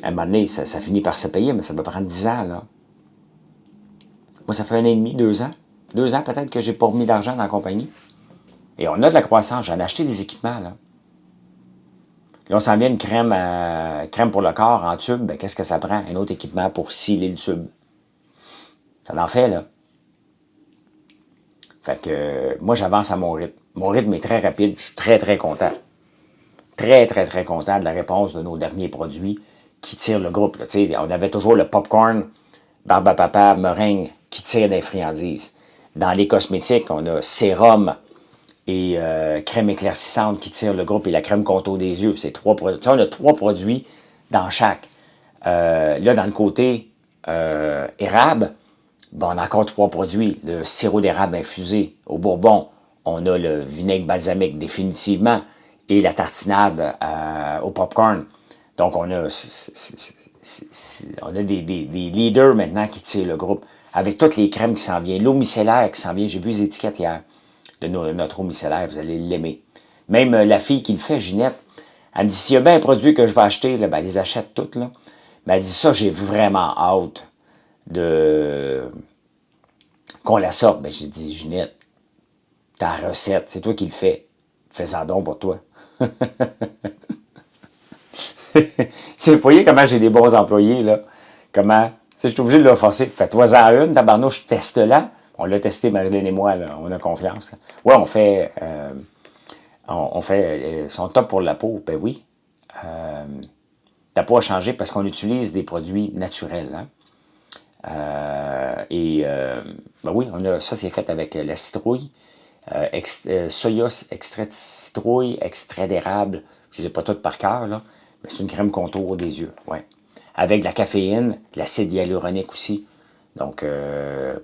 A: À un moment donné, ça finit par se payer, mais ça peut prendre 10 ans, là. Moi, ça fait 1 an et demi, 2 ans. 2 ans peut-être que j'ai pas remis d'argent dans la compagnie. Et on a de la croissance. J'en ai acheté des équipements, là. Là, on s'en vient une crème pour le corps en tube. Ben, qu'est-ce que ça prend? Un autre équipement pour sceller le tube. Ça en fait, là. Fait que moi, j'avance à mon rythme. Mon rythme est très rapide. Je suis très, très content. Très, très, très content de la réponse de nos derniers produits qui tirent le groupe. Là. On avait toujours le popcorn, barbe à papa, meringue qui tire des friandises. Dans les cosmétiques, on a sérum et crème éclaircissante qui tirent le groupe et la crème contour des yeux. C'est 3 produits. On a 3 produits dans chaque. Là, dans le côté érable, bon, on a encore 3 produits. Le sirop d'érable infusé au bourbon. On a le vinaigre balsamique définitivement. Et la tartinade au popcorn. Donc, on a des leaders maintenant qui tirent le groupe. Avec toutes les crèmes qui s'en viennent. L'eau micellaire qui s'en vient. J'ai vu les étiquettes hier de notre eau micellaire. Vous allez l'aimer. Même la fille qui le fait, Ginette, elle me dit, s'il y a bien un produit que je vais acheter, là, ben, elle les achète toutes. Là. Mais elle dit, ça, j'ai vraiment hâte qu'on la sorte. Ben, j'ai dit, Ginette, ta recette, c'est toi qui le fais. Fais-en donc pour toi. Vous voyez comment j'ai des bons employés, là. Comment, je suis obligé de leur forcer. Fais-toi-en une, tabarnouche, teste-la. On l'a testé, Marilyn et moi, là. On a confiance. Là. Ouais, on fait son top pour la peau. Ben oui. Ta peau a changé parce qu'on utilise des produits naturels. Hein. Ben oui, ça c'est fait avec la citrouille. Soya, extrait de citrouille, extrait d'érable, je ne les ai pas toutes par cœur, là, mais c'est une crème contour des yeux, ouais. Avec de la caféine, de l'acide hyaluronique aussi, donc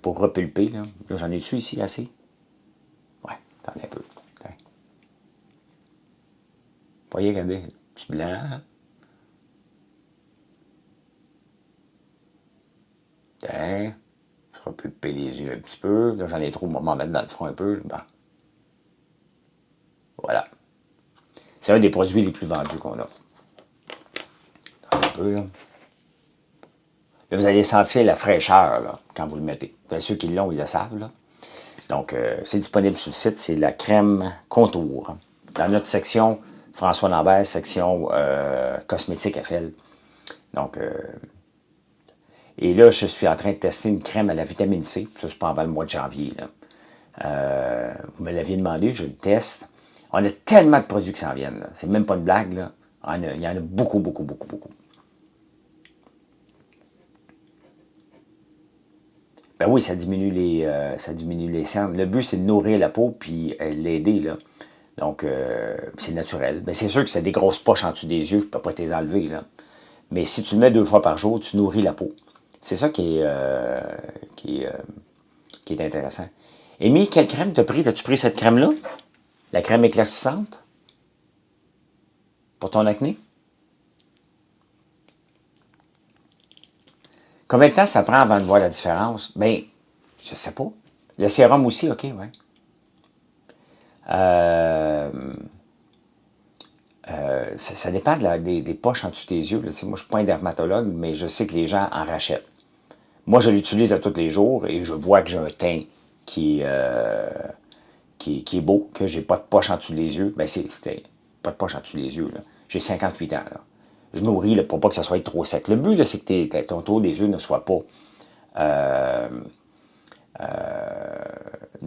A: pour repulper, là j'en ai dessus ici assez. Ouais, t'en as un peu. Okay. Vous voyez, regardez, petit blanc. Okay. Je repulper les yeux un petit peu, là j'en ai trop, on va m'en mettre dans le front un peu, bon. Voilà. C'est un des produits les plus vendus qu'on a. Un peu, là. Là, vous allez sentir la fraîcheur là, quand vous le mettez. Enfin, ceux qui l'ont, ils le savent. Là. Donc, c'est disponible sur le site. C'est la crème contour. Dans notre section, François Lambert, section cosmétique FL. Donc, et là, je suis en train de tester une crème à la vitamine C. Ça, c'est pas avant le mois de janvier. Là. Vous me l'aviez demandé, je le teste. On a tellement de produits qui s'en viennent. C'est même pas une blague. Là. Il y en a beaucoup, beaucoup, beaucoup, beaucoup. Ben oui, ça diminue les cernes. Le but, c'est de nourrir la peau puis l'aider. Là. Donc, c'est naturel. Ben, c'est sûr que c'est des grosses poches en dessous des yeux, je ne peux pas les enlever, là. Mais si tu le mets 2 fois par jour, tu nourris la peau. C'est ça qui est intéressant. Amy, quelle crème t'as pris? As-tu pris cette crème-là? La crème éclaircissante? Pour ton acné? Combien de temps ça prend avant de voir la différence? Ben, je sais pas. Le sérum aussi, OK, ouais. Ça dépend des poches en dessous des yeux. Là. Moi, je ne suis pas un dermatologue, mais je sais que les gens en rachètent. Moi, je l'utilise à tous les jours et je vois que j'ai un teint qui est beau, que j'ai pas de poche en dessous des yeux. Ben, c'était pas de poche en dessous des yeux. J'ai 58 ans. Là. Je nourris là, pour pas que ça soit trop sec. Le but, là, c'est que ton tour des yeux ne soit pas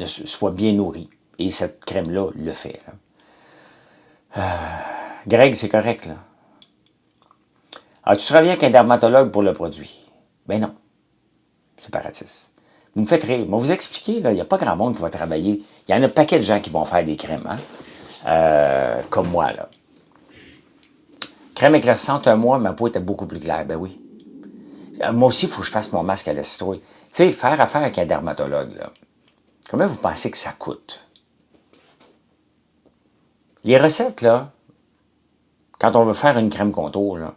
A: soit bien nourri. Et cette crème-là le fait. Là. Greg, c'est correct, là. Ah, tu travailles avec un dermatologue pour le produit. Ben non. Séparatiste. Vous me faites rire. Moi, vous expliquer, là, il n'y a pas grand monde qui va travailler. Il y en a un paquet de gens qui vont faire des crèmes, hein? Comme moi, là. Crème éclaircissante, un mois, ma peau était beaucoup plus claire. Ben oui. Moi aussi, il faut que je fasse mon masque à la citrouille. Tu sais, faire affaire avec un dermatologue, là. Combien vous pensez que ça coûte? Les recettes, là, quand on veut faire une crème contour, là,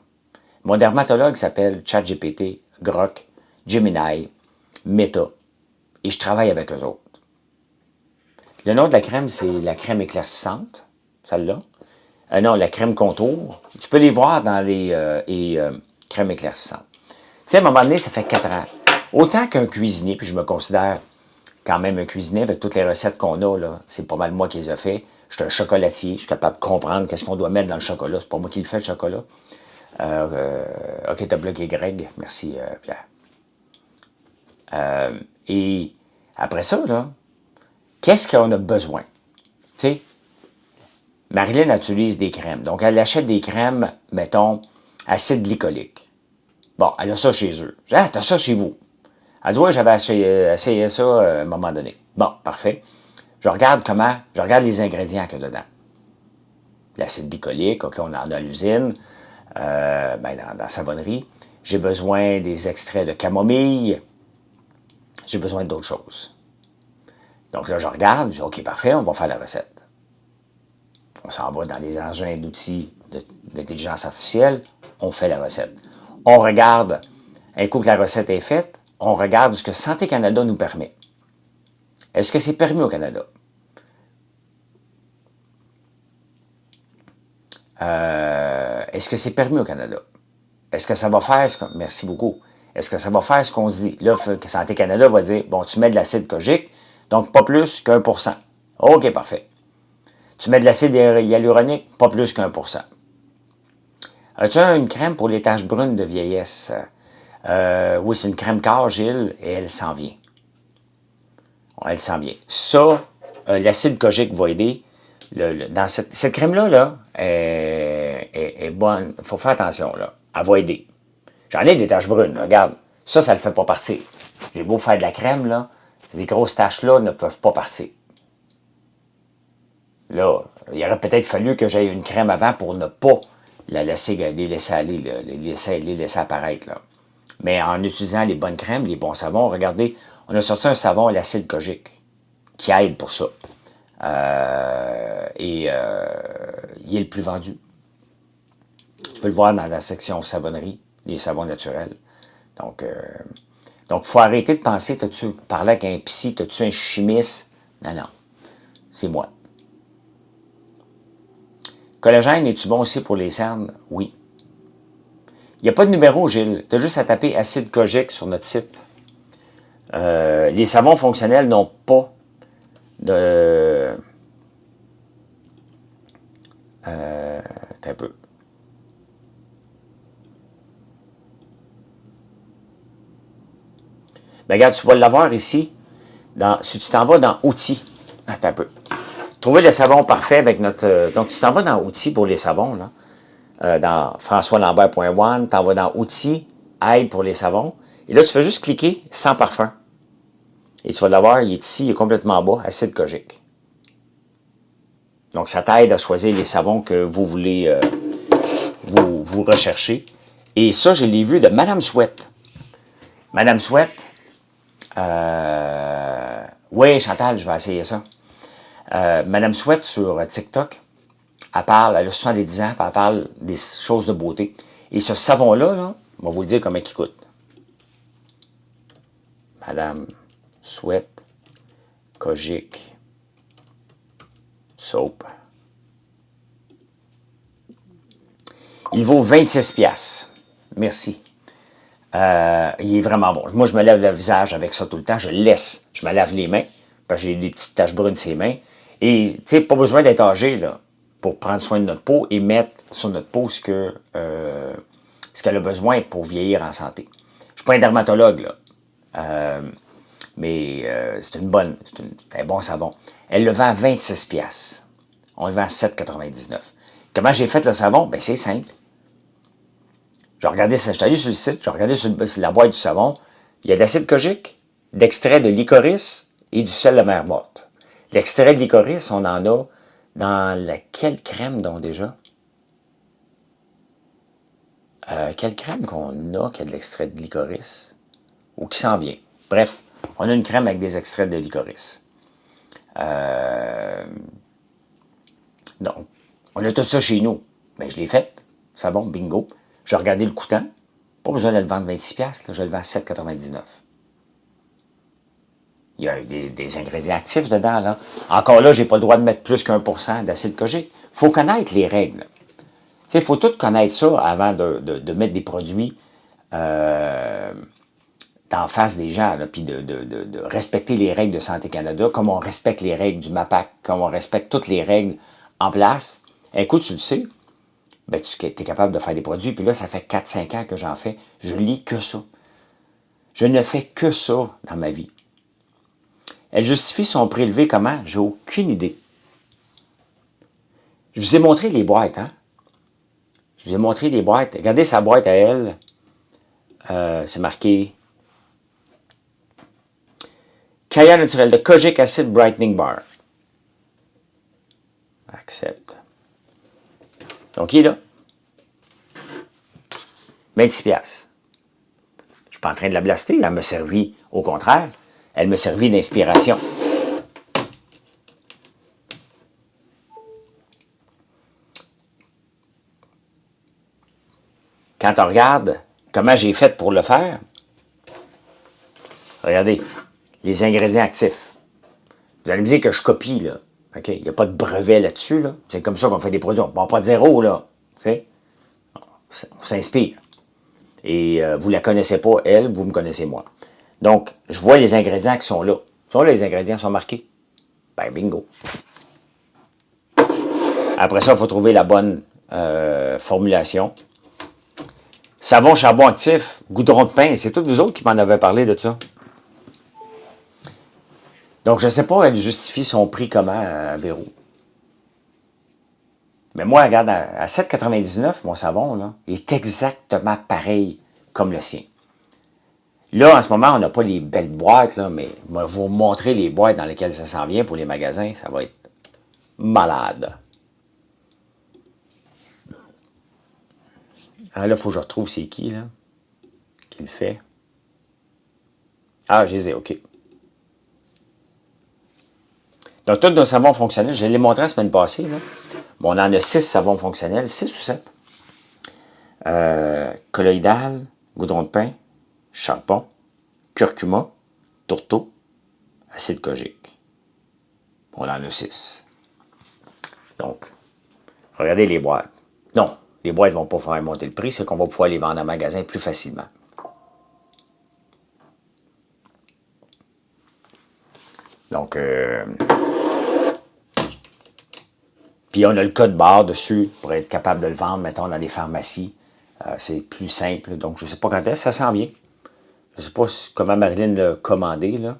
A: mon dermatologue s'appelle ChatGPT, Grok, Gemini, Meta. Et je travaille avec eux autres. Le nom de la crème, c'est la crème éclaircissante, celle-là. Non, la crème contour. Tu peux les voir dans les crèmes éclaircissantes. Tu sais, à un moment donné, ça fait 4 ans. Autant qu'un cuisinier, puis je me considère quand même un cuisinier avec toutes les recettes qu'on a, là, c'est pas mal moi qui les ai fait. Je suis un chocolatier, je suis capable de comprendre qu'est-ce qu'on doit mettre dans le chocolat. C'est pas moi qui le fais, le chocolat. OK, t'as bloqué Greg. Merci, Pierre. Et après ça, là, qu'est-ce qu'on a besoin? Tu sais, Marilyn utilise des crèmes. Donc, elle achète des crèmes, mettons, acide glycolique. Bon, elle a ça chez eux. Ah, t'as ça chez vous. Elle dit, ouais, j'avais essayé ça à un moment donné. Bon, parfait. Je regarde les ingrédients qu'il y a dedans. L'acide glycolique, OK, on en a à l'usine, dans la savonnerie. J'ai besoin des extraits de camomille. J'ai besoin d'autres choses. Donc là, je regarde, je dis, OK, parfait, on va faire la recette. On s'en va dans les engins d'outils d'intelligence artificielle, on fait la recette. On regarde, un coup que la recette est faite, on regarde ce que Santé Canada nous permet. Est-ce que c'est permis au Canada? Est-ce que c'est permis au Canada? Est-ce que ça va faire ce qu'on... Merci beaucoup. Est-ce que ça va faire ce qu'on se dit? Là, Santé Canada va dire, bon, tu mets de l'acide kojique, donc pas plus qu'1%. OK, parfait. Tu mets de l'acide hyaluronique, pas plus qu'1%. As-tu une crème pour les taches brunes de vieillesse? Oui, c'est une crème corps, Gilles, et elle s'en vient. Elle s'en vient. Ça, l'acide kojique va aider. Dans cette crème-là, là, est bonne. Il faut faire attention, là. Elle va aider. J'en ai des taches brunes, là. Regarde. Ça ne le fait pas partir. J'ai beau faire de la crème, là. Les grosses taches-là ne peuvent pas partir. Là, il aurait peut-être fallu que j'aie une crème avant pour ne pas les laisser aller, là, les laisser apparaître. Là. Mais en utilisant les bonnes crèmes, les bons savons, regardez, on a sorti un savon à l'acide kojique qui aide pour ça. Il est le plus vendu. Tu peux le voir dans la section savonnerie, les savons naturels. Donc, il faut arrêter de penser, t'as-tu parlé avec un psy, t'as-tu un chimiste? Non, non, c'est moi. Collagène, es-tu bon aussi pour les cernes? Oui. Il n'y a pas de numéro, Gilles. Tu as juste à taper acide kojique sur notre site. Les savons fonctionnels n'ont pas de... un peu. Ben, regarde, tu vas l'avoir ici. Si tu t'en vas dans Outils. Attends un peu. Trouver le savon parfait avec notre... donc, tu t'en vas dans Outils pour les savons, là. Dans françoislambert.one, tu t'en vas dans Outils, Aide pour les savons. Et là, tu fais juste cliquer sans parfum. Et tu vas l'avoir, il est ici, il est complètement en bas, acide kojique. Donc, ça t'aide à choisir les savons que vous voulez vous rechercher. Et ça, je l'ai vu de Madame Souhaite. Madame Souhaite, oui, Chantal, je vais essayer ça. Madame Souhaite, sur TikTok, elle parle, elle a 70 ans, puis elle parle des choses de beauté. Et ce savon-là, là, on va vous le dire comment il coûte. Madame Souhaite, Kojic, Soap. Il vaut 26$. Merci. Il est vraiment bon. Moi, je me lave le visage avec ça tout le temps. Je le laisse. Je me lave les mains, parce que j'ai des petites taches brunes sur les mains. Et, tu sais, pas besoin d'être âgé, là, pour prendre soin de notre peau et mettre sur notre peau ce qu'elle a besoin pour vieillir en santé. Je ne suis pas un dermatologue, là. Mais c'est un bon savon. Elle le vend à 26$. On le vend à 7,99$. Comment j'ai fait le savon? Ben, c'est simple. Je suis allé sur le site, j'ai regardé sur la boîte du savon. Il y a de l'acide kojique, d'extrait de licorice et du sel de mer morte. L'extrait de licorice, on en a dans quelle crème donc déjà? Quelle crème qu'on a qui a de l'extrait de licorice? Ou qui s'en vient? Bref, on a une crème avec des extraits de licorice. Donc, on a tout ça chez nous. Ben, je l'ai fait. Savon, bingo. J'ai regardé le coûtant. Pas besoin de le vendre 26$, là, je le vends à 7,99$. Il y a des ingrédients actifs dedans, là. Encore là, je n'ai pas le droit de mettre plus qu'1% d'acide kojique. Il faut connaître les règles. Il faut tout connaître ça avant de mettre des produits en face des gens, puis de respecter les règles de Santé Canada, comme on respecte les règles du MAPAC, comme on respecte toutes les règles en place. Écoute, tu le sais, ben, tu es capable de faire des produits, puis là, ça fait 4-5 ans que j'en fais. Je lis que ça. Je ne fais que ça dans ma vie. Elle justifie son prix élevé comment? J'ai aucune idée. Je vous ai montré les boîtes, hein? Je vous ai montré les boîtes. Regardez sa boîte à elle. C'est marqué Kaya naturel de Kojic Acid Brightening Bar. Accepte. Donc, il est là. 26$. Je ne suis pas en train de la blaster. Elle me servit, au contraire, elle me servit d'inspiration. Quand on regarde comment j'ai fait pour le faire, regardez, les ingrédients actifs. Vous allez me dire que je copie, là. OK? Il n'y a pas de brevet là-dessus, là. C'est comme ça qu'on fait des produits. On ne part pas de zéro, là. On s'inspire. Et vous ne la connaissez pas, elle, vous me connaissez moi. Donc, je vois les ingrédients qui sont là. Ils sont là, les ingrédients sont marqués. Ben, bingo. Après ça, il faut trouver la bonne formulation. Savon charbon actif, goudron de pain, c'est tous vous autres qui m'en avez parlé de ça. Donc, je ne sais pas, elle justifie son prix comment à Véro. Mais moi, regarde, à 7,99$, mon savon, là, il est exactement pareil comme le sien. Là, en ce moment, on n'a pas les belles boîtes, là, mais je vais vous montrer les boîtes dans lesquelles ça s'en vient pour les magasins. Ça va être malade. Ah, là, il faut que je retrouve c'est qui, là, qui le fait. Ah, je les ai, OK. Donc, tous nos savons fonctionnels, je l'ai montré la semaine passée, là. Bon, on en a 6 savons fonctionnels, 6 ou 7. Colloïdal, goudron de pain, charbon, curcuma, tourteau, acide kojique. On en a 6. Donc, regardez les boîtes. Non, les boîtes ne vont pas faire monter le prix, c'est qu'on va pouvoir les vendre en magasin plus facilement. Donc, puis on a le code barre dessus pour être capable de le vendre, mettons, dans les pharmacies. C'est plus simple. Donc, je ne sais pas quand est-ce que ça s'en vient. Je ne sais pas comment Marilyn l'a commandé, là.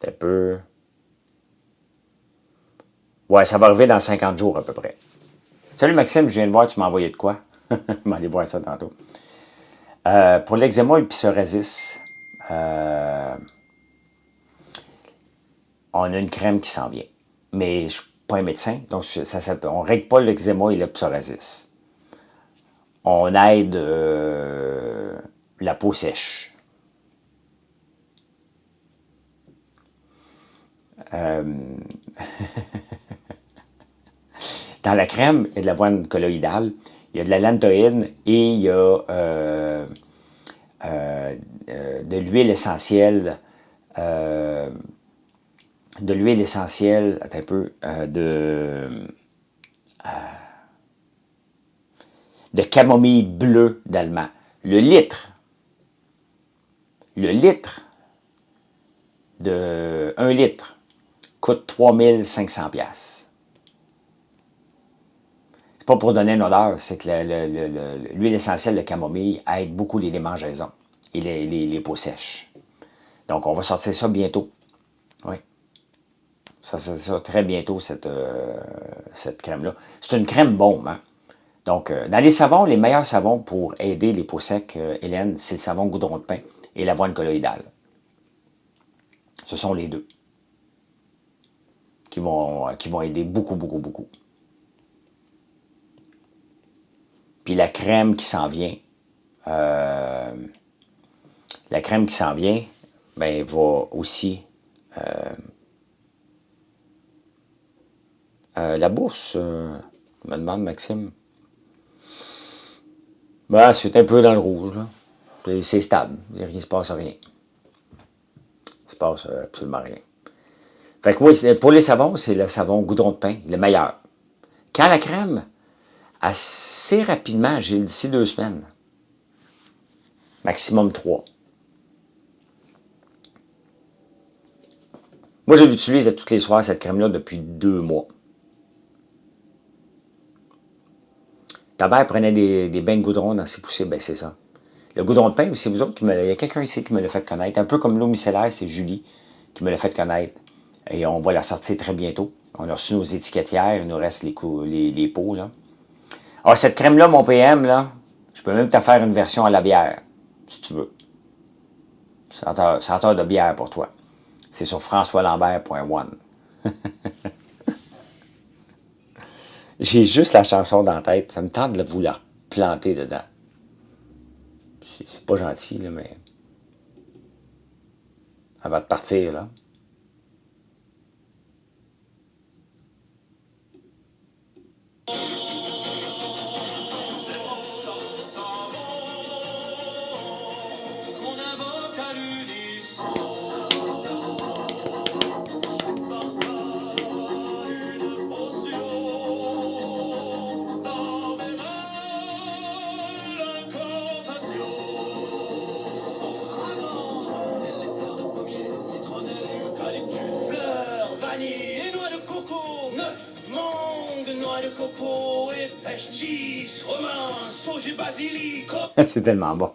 A: C'est un peu... Ouais, ça va arriver dans 50 jours à peu près. Salut Maxime, je viens de voir, tu m'as envoyé de quoi? Je vais aller voir ça tantôt. Pour l'eczéma et le psoriasis, On a une crème qui s'en vient. Mais je ne suis pas un médecin, donc on ne règle pas l'eczéma et le psoriasis. On aide la peau sèche. Dans la crème, il y a de l'avoine colloïdale, il y a de la lantoïne et il y a de l'huile essentielle, attends un peu, de camomille bleue d'Allemand. Le litre de 1 litre coûte 3500$. C'est pas pour donner une odeur, c'est que l'huile essentielle de camomille aide beaucoup les démangeaisons et les peaux sèches. Donc, on va sortir ça bientôt. Oui. Ça très bientôt, cette crème-là. C'est une crème bombe, hein? Donc, dans les savons, les meilleurs savons pour aider les peaux secs, Hélène, c'est le savon goudron de pain et l'avoine colloïdale. Ce sont les deux qui vont aider beaucoup, beaucoup, beaucoup. Puis la crème qui s'en vient, ben, va aussi... la bourse, me demande Maxime. Ben, c'est un peu dans le rouge, là. C'est stable, il ne se passe rien. Il ne se passe absolument rien. Fait que oui, pour les savons, c'est le savon goudron de pain, le meilleur. Quand la crème, assez rapidement, j'ai d'ici 2 semaines. Maximum 3. Moi, je l'utilise à tous les soirs, cette crème-là, depuis 2 mois. Ta mère prenait des bains de goudron dans ses poussées, ben c'est ça. Le goudron de pain, c'est vous autres, il y a quelqu'un ici qui me l'a fait connaître. Un peu comme l'eau micellaire, c'est Julie qui me l'a fait connaître. Et on va la sortir très bientôt. On a reçu nos étiquettes hier, il nous reste les pots, là. Ah, cette crème-là, mon PM, là, je peux même te faire une version à la bière, si tu veux. Senteur de bière pour toi. C'est sur françoislambert.one. J'ai juste la chanson dans la tête. Ça me tente de vous la planter dedans. C'est pas gentil, là, mais... Avant de partir, là. C'est tellement bon.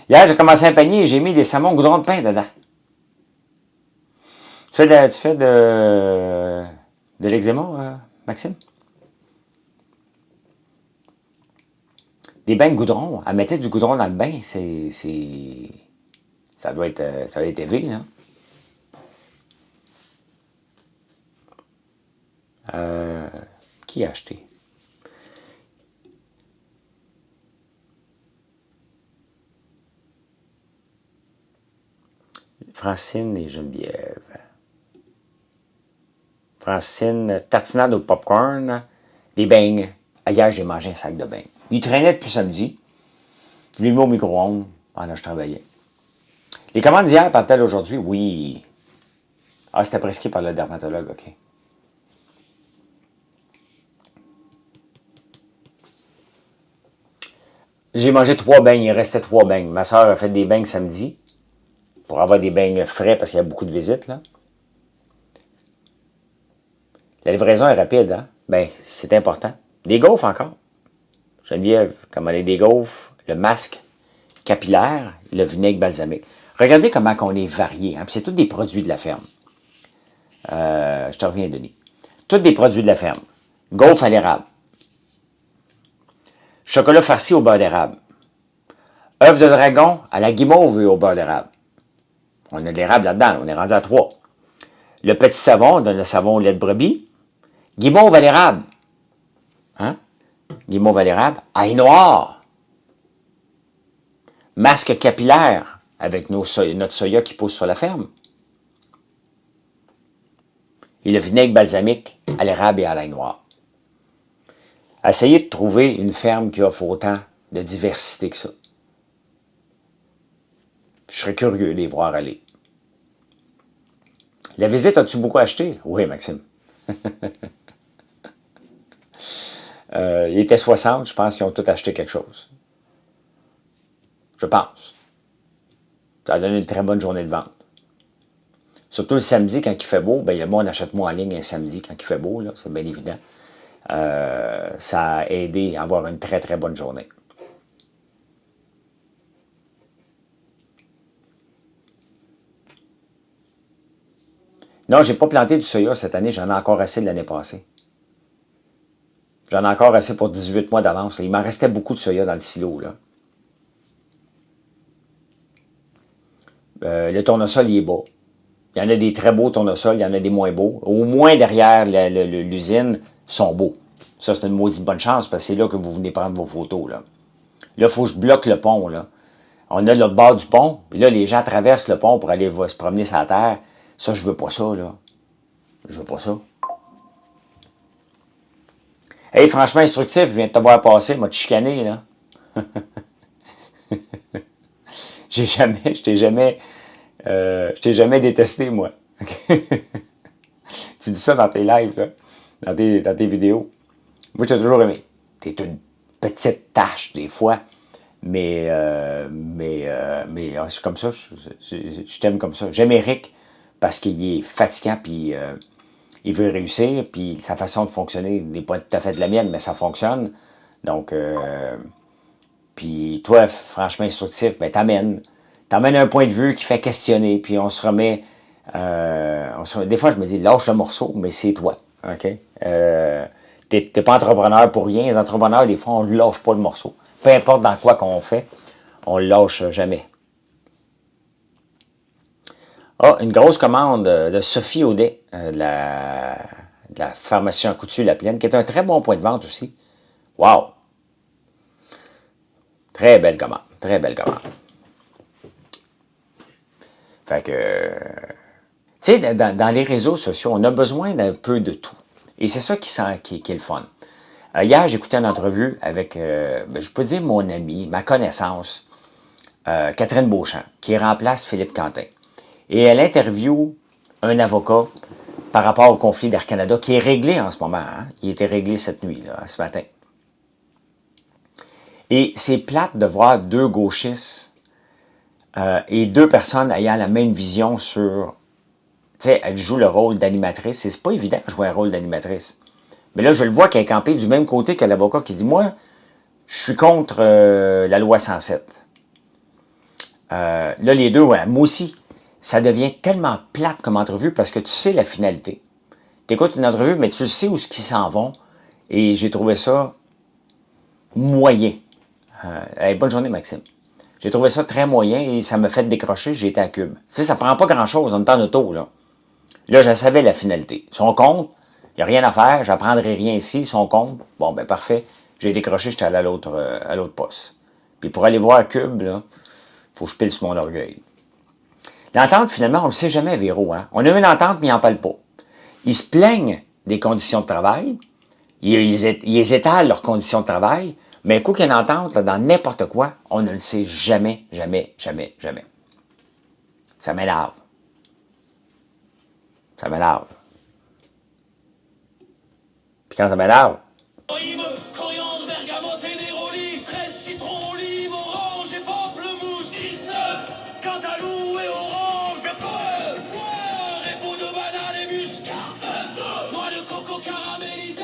A: Hier, j'ai commencé un panier et j'ai mis des savons goudron de pain dedans. Tu fais de l'eczéma, Maxime? Des bains de goudron. Elle mettait du goudron dans le bain, ça doit être élevé, hein? Qui a acheté? Francine et Geneviève. Francine, tartinade au popcorn, des beignes. Hier, j'ai mangé un sac de beignes. Il traînait depuis samedi. Je l'ai mis au micro-ondes pendant que je travaillais. Les commandes d'hier partent-elles aujourd'hui? Oui. Ah, c'était prescrit par le dermatologue, OK. J'ai mangé 3 beignes, il restait 3 beignes. Ma soeur a fait des beignes samedi, pour avoir des beignes frais, parce qu'il y a beaucoup de visites, là. La livraison est rapide, hein? Ben, c'est important. Des gaufres encore. Geneviève, comme elle a des gaufres, le masque capillaire, le vinaigre balsamique. Regardez comment on est varié, hein? C'est tous des produits de la ferme. Je te reviens, Denis. Tous des produits de la ferme. Gaufres à l'érable. Chocolat farci au beurre d'érable. œuf de dragon à la guimauve et au beurre d'érable. On a de l'érable là-dedans, on est rendu à 3. Le petit savon, on donne le savon au lait de brebis. Guimauve à l'érable. Hein? Guimauve à l'érable. Ail noir. Masque capillaire avec notre soya qui pousse sur la ferme. Et le vinaigre balsamique à l'érable et à l'ail noir. Essayez de trouver une ferme qui offre autant de diversité que ça. Je serais curieux de les voir aller. La visite, as-tu beaucoup acheté? Oui, Maxime. Il était 60, je pense qu'ils ont tous acheté quelque chose. Je pense. Ça a donné une très bonne journée de vente. Surtout le samedi, quand il fait beau, ben, le monde achète moins en ligne un samedi quand il fait beau, c'est bien évident. Ça a aidé à avoir une très, très bonne journée. Non, j'ai pas planté du soya cette année, j'en ai encore assez de l'année passée. J'en ai encore assez pour 18 mois d'avance. Il m'en restait beaucoup de soya dans le silo, là. Le tournesol, il est bas. Il y en a des très beaux tournesols, il y en a des moins beaux. Au moins, derrière l'usine, sont beaux. Ça, c'est une maudite bonne chance, parce que c'est là que vous venez prendre vos photos, là. Là, il faut que je bloque le pont, là. On a le bord du pont, puis là, les gens traversent le pont pour aller se promener sur la terre. Ça, je veux pas ça, là. Je veux pas ça. Hey, franchement instructif, je viens de te voir passer, m'a chicané, là. Je t'ai jamais détesté, moi. Tu dis ça dans tes lives, là, dans tes vidéos. Moi, je t'ai toujours aimé. T'es une petite tâche, des fois, mais c'est comme ça, je t'aime comme ça. J'aime Eric parce qu'il est fatigant, puis il veut réussir, puis sa façon de fonctionner n'est pas tout à fait de la mienne, mais ça fonctionne. Donc, puis toi, franchement instructif, ben t'amènes un point de vue qui fait questionner, puis on se remet, des fois je me dis, lâche le morceau, mais c'est toi, ok? T'es pas entrepreneur pour rien, les entrepreneurs, des fois, on ne lâche pas le morceau. Peu importe dans quoi qu'on fait, on le lâche jamais. Ah, une grosse commande de Sophie Audet, de la pharmacie en coutu La Plaine, qui est un très bon point de vente aussi. Wow! Très belle commande, très belle commande. Fait que, tu sais, dans les réseaux sociaux, on a besoin d'un peu de tout. Et c'est ça qui est le fun. Hier, j'écoutais une entrevue avec, je peux dire mon ami, ma connaissance, Catherine Beauchamp, qui remplace Philippe Quentin. Et elle interviewe un avocat par rapport au conflit d'Air Canada, qui est réglé en ce moment. Hein? Il était réglé cette nuit, là, ce matin. Et c'est plate de voir deux gauchistes et deux personnes ayant la même vision sur... Tu sais, elle joue le rôle d'animatrice. Et c'est pas évident de jouer un rôle d'animatrice. Mais là, je le vois qu'elle est campée du même côté que l'avocat qui dit, moi, je suis contre la loi 107. Là, les deux, ouais, moi aussi, ça devient tellement plate comme entrevue parce que tu sais la finalité. Tu écoutes une entrevue, mais tu sais où ce qu'ils s'en vont. Et j'ai trouvé ça moyen. Bonne journée, Maxime. J'ai trouvé ça très moyen et ça m'a fait décrocher, j'ai été à Cube. Tu sais, ça prend pas grand-chose, on est en auto, là. Là, je savais la finalité. Ils sont contre, il n'y a rien à faire, j'apprendrai rien ici, ils sont contre. Bon, ben parfait. J'ai décroché, j'étais allé à l'autre poste. Puis pour aller voir Cube, là, faut que je pile sur mon orgueil. L'entente, finalement, on ne le sait jamais, Véro. Hein? On a eu une entente, mais ils n'en parlent pas. Ils se plaignent des conditions de travail. Ils étalent leurs conditions de travail. Mais un coup qu'il y a une entente, là, dans n'importe quoi, on ne le sait jamais, jamais, jamais, jamais. Ça m'énerve. Ça m'énerve. Puis quand ça m'énerve...
B: Coriandre, bergamote et néroli, 13 citrons, olives, orange et pamplemousse, 19 cantaloupe et orange, poire et peau de banane et muscade, 22 noix de coco caramélisée,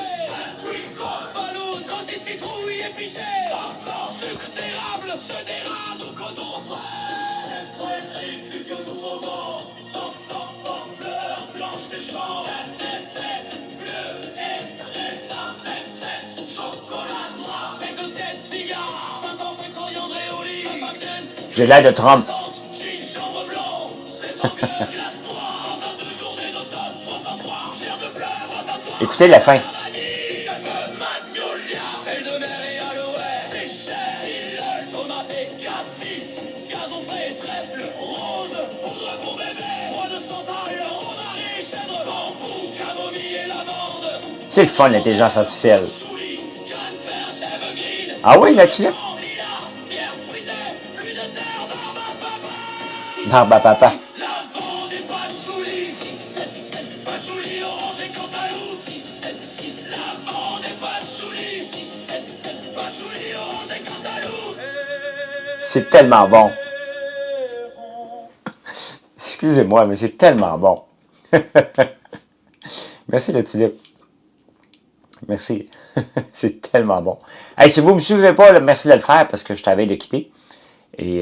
B: 28 ballot, 36 citrouilles épicées, 50 sucre d'érable, ceux d'érable au coton frais, 7 poêteries, fusion de roman, 100 enfants, fleurs blanches des champs, 7 essais, bleu et raisin, 27 chocolat noir, 57 cigares, 50 coriandre et olive,
A: J'ai l'air de Trump.
B: J'ai une chambre blanche, c'est sans cœur, glace noire. 62 journées d'automne, 63, chair de fleurs, 63.
A: Écoutez la fin.
B: Magnolia, celle de mer et aloès, c'est cher, tilleul, tomate et cassis, gazon frais, trèfle, rose, poudre pour bébé, roi de santal, romarin, chèvre, bambou, camomille et lavande.
A: C'est le fun, l'intelligence artificielle.
B: Chouli, canne, perche, evergreen,
A: Ah oui, la tulipe?
B: lilas, bière fruitée, pluie de terre, barbe à papa.
A: Barbe à papa.
B: Lavande et patchouli, 6, 7, 7, patchouli, orange et cantaloupe, 6, 7, 6, lavande et patchouli, 6, 7, 7, patchouli, orange et cantaloupe.
A: C'est tellement bon. Excusez-moi, mais c'est tellement bon. Merci la tulipe. Merci. C'est tellement bon. Hey, si vous ne me suivez pas, là, merci de le faire parce que je t'avais de quitter. Et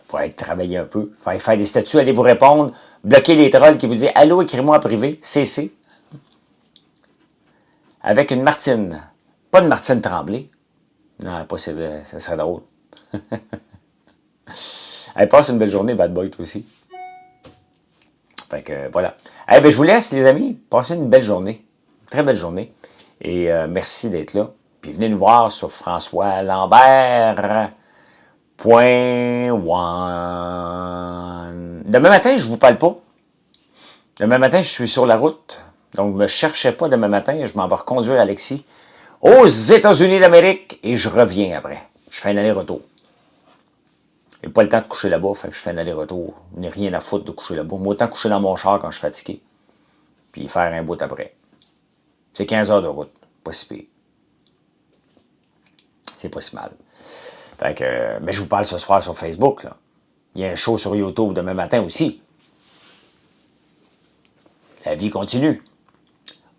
A: faut aller travailler un peu. Faut aller faire des statuts, aller vous répondre, bloquer les trolls qui vous disent allô, écris-moi en privé, CC. Avec une Martine. Pas de Martine Tremblay. Non, pas ça serait drôle. Hey, passe une belle journée, Bad Boy, toi aussi. Fait que voilà. Hey, ben, je vous laisse, les amis. Passez une belle journée. Très belle journée. Et merci d'être là. Puis venez nous voir sur François Lambert. .one. Demain matin, je ne vous parle pas. Demain matin, je suis sur la route. Donc, ne me cherchez pas demain matin. Je m'en vais reconduire Alexis aux États-Unis d'Amérique et je reviens après. Je fais un aller-retour. Je n'ai pas le temps de coucher là-bas, fait que je fais un aller-retour. Je n'ai rien à foutre de coucher là-bas. Moi, autant coucher dans mon char quand je suis fatigué. Puis faire un bout après. C'est 15 heures de route. Pas si pire. C'est pas si mal. Fait que, mais je vous parle ce soir sur Facebook, là. Il y a un show sur YouTube demain matin aussi. La vie continue.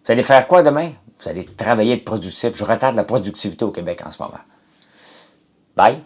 A: Vous allez faire quoi demain? Vous allez travailler de productif. Je retarde la productivité au Québec en ce moment. Bye.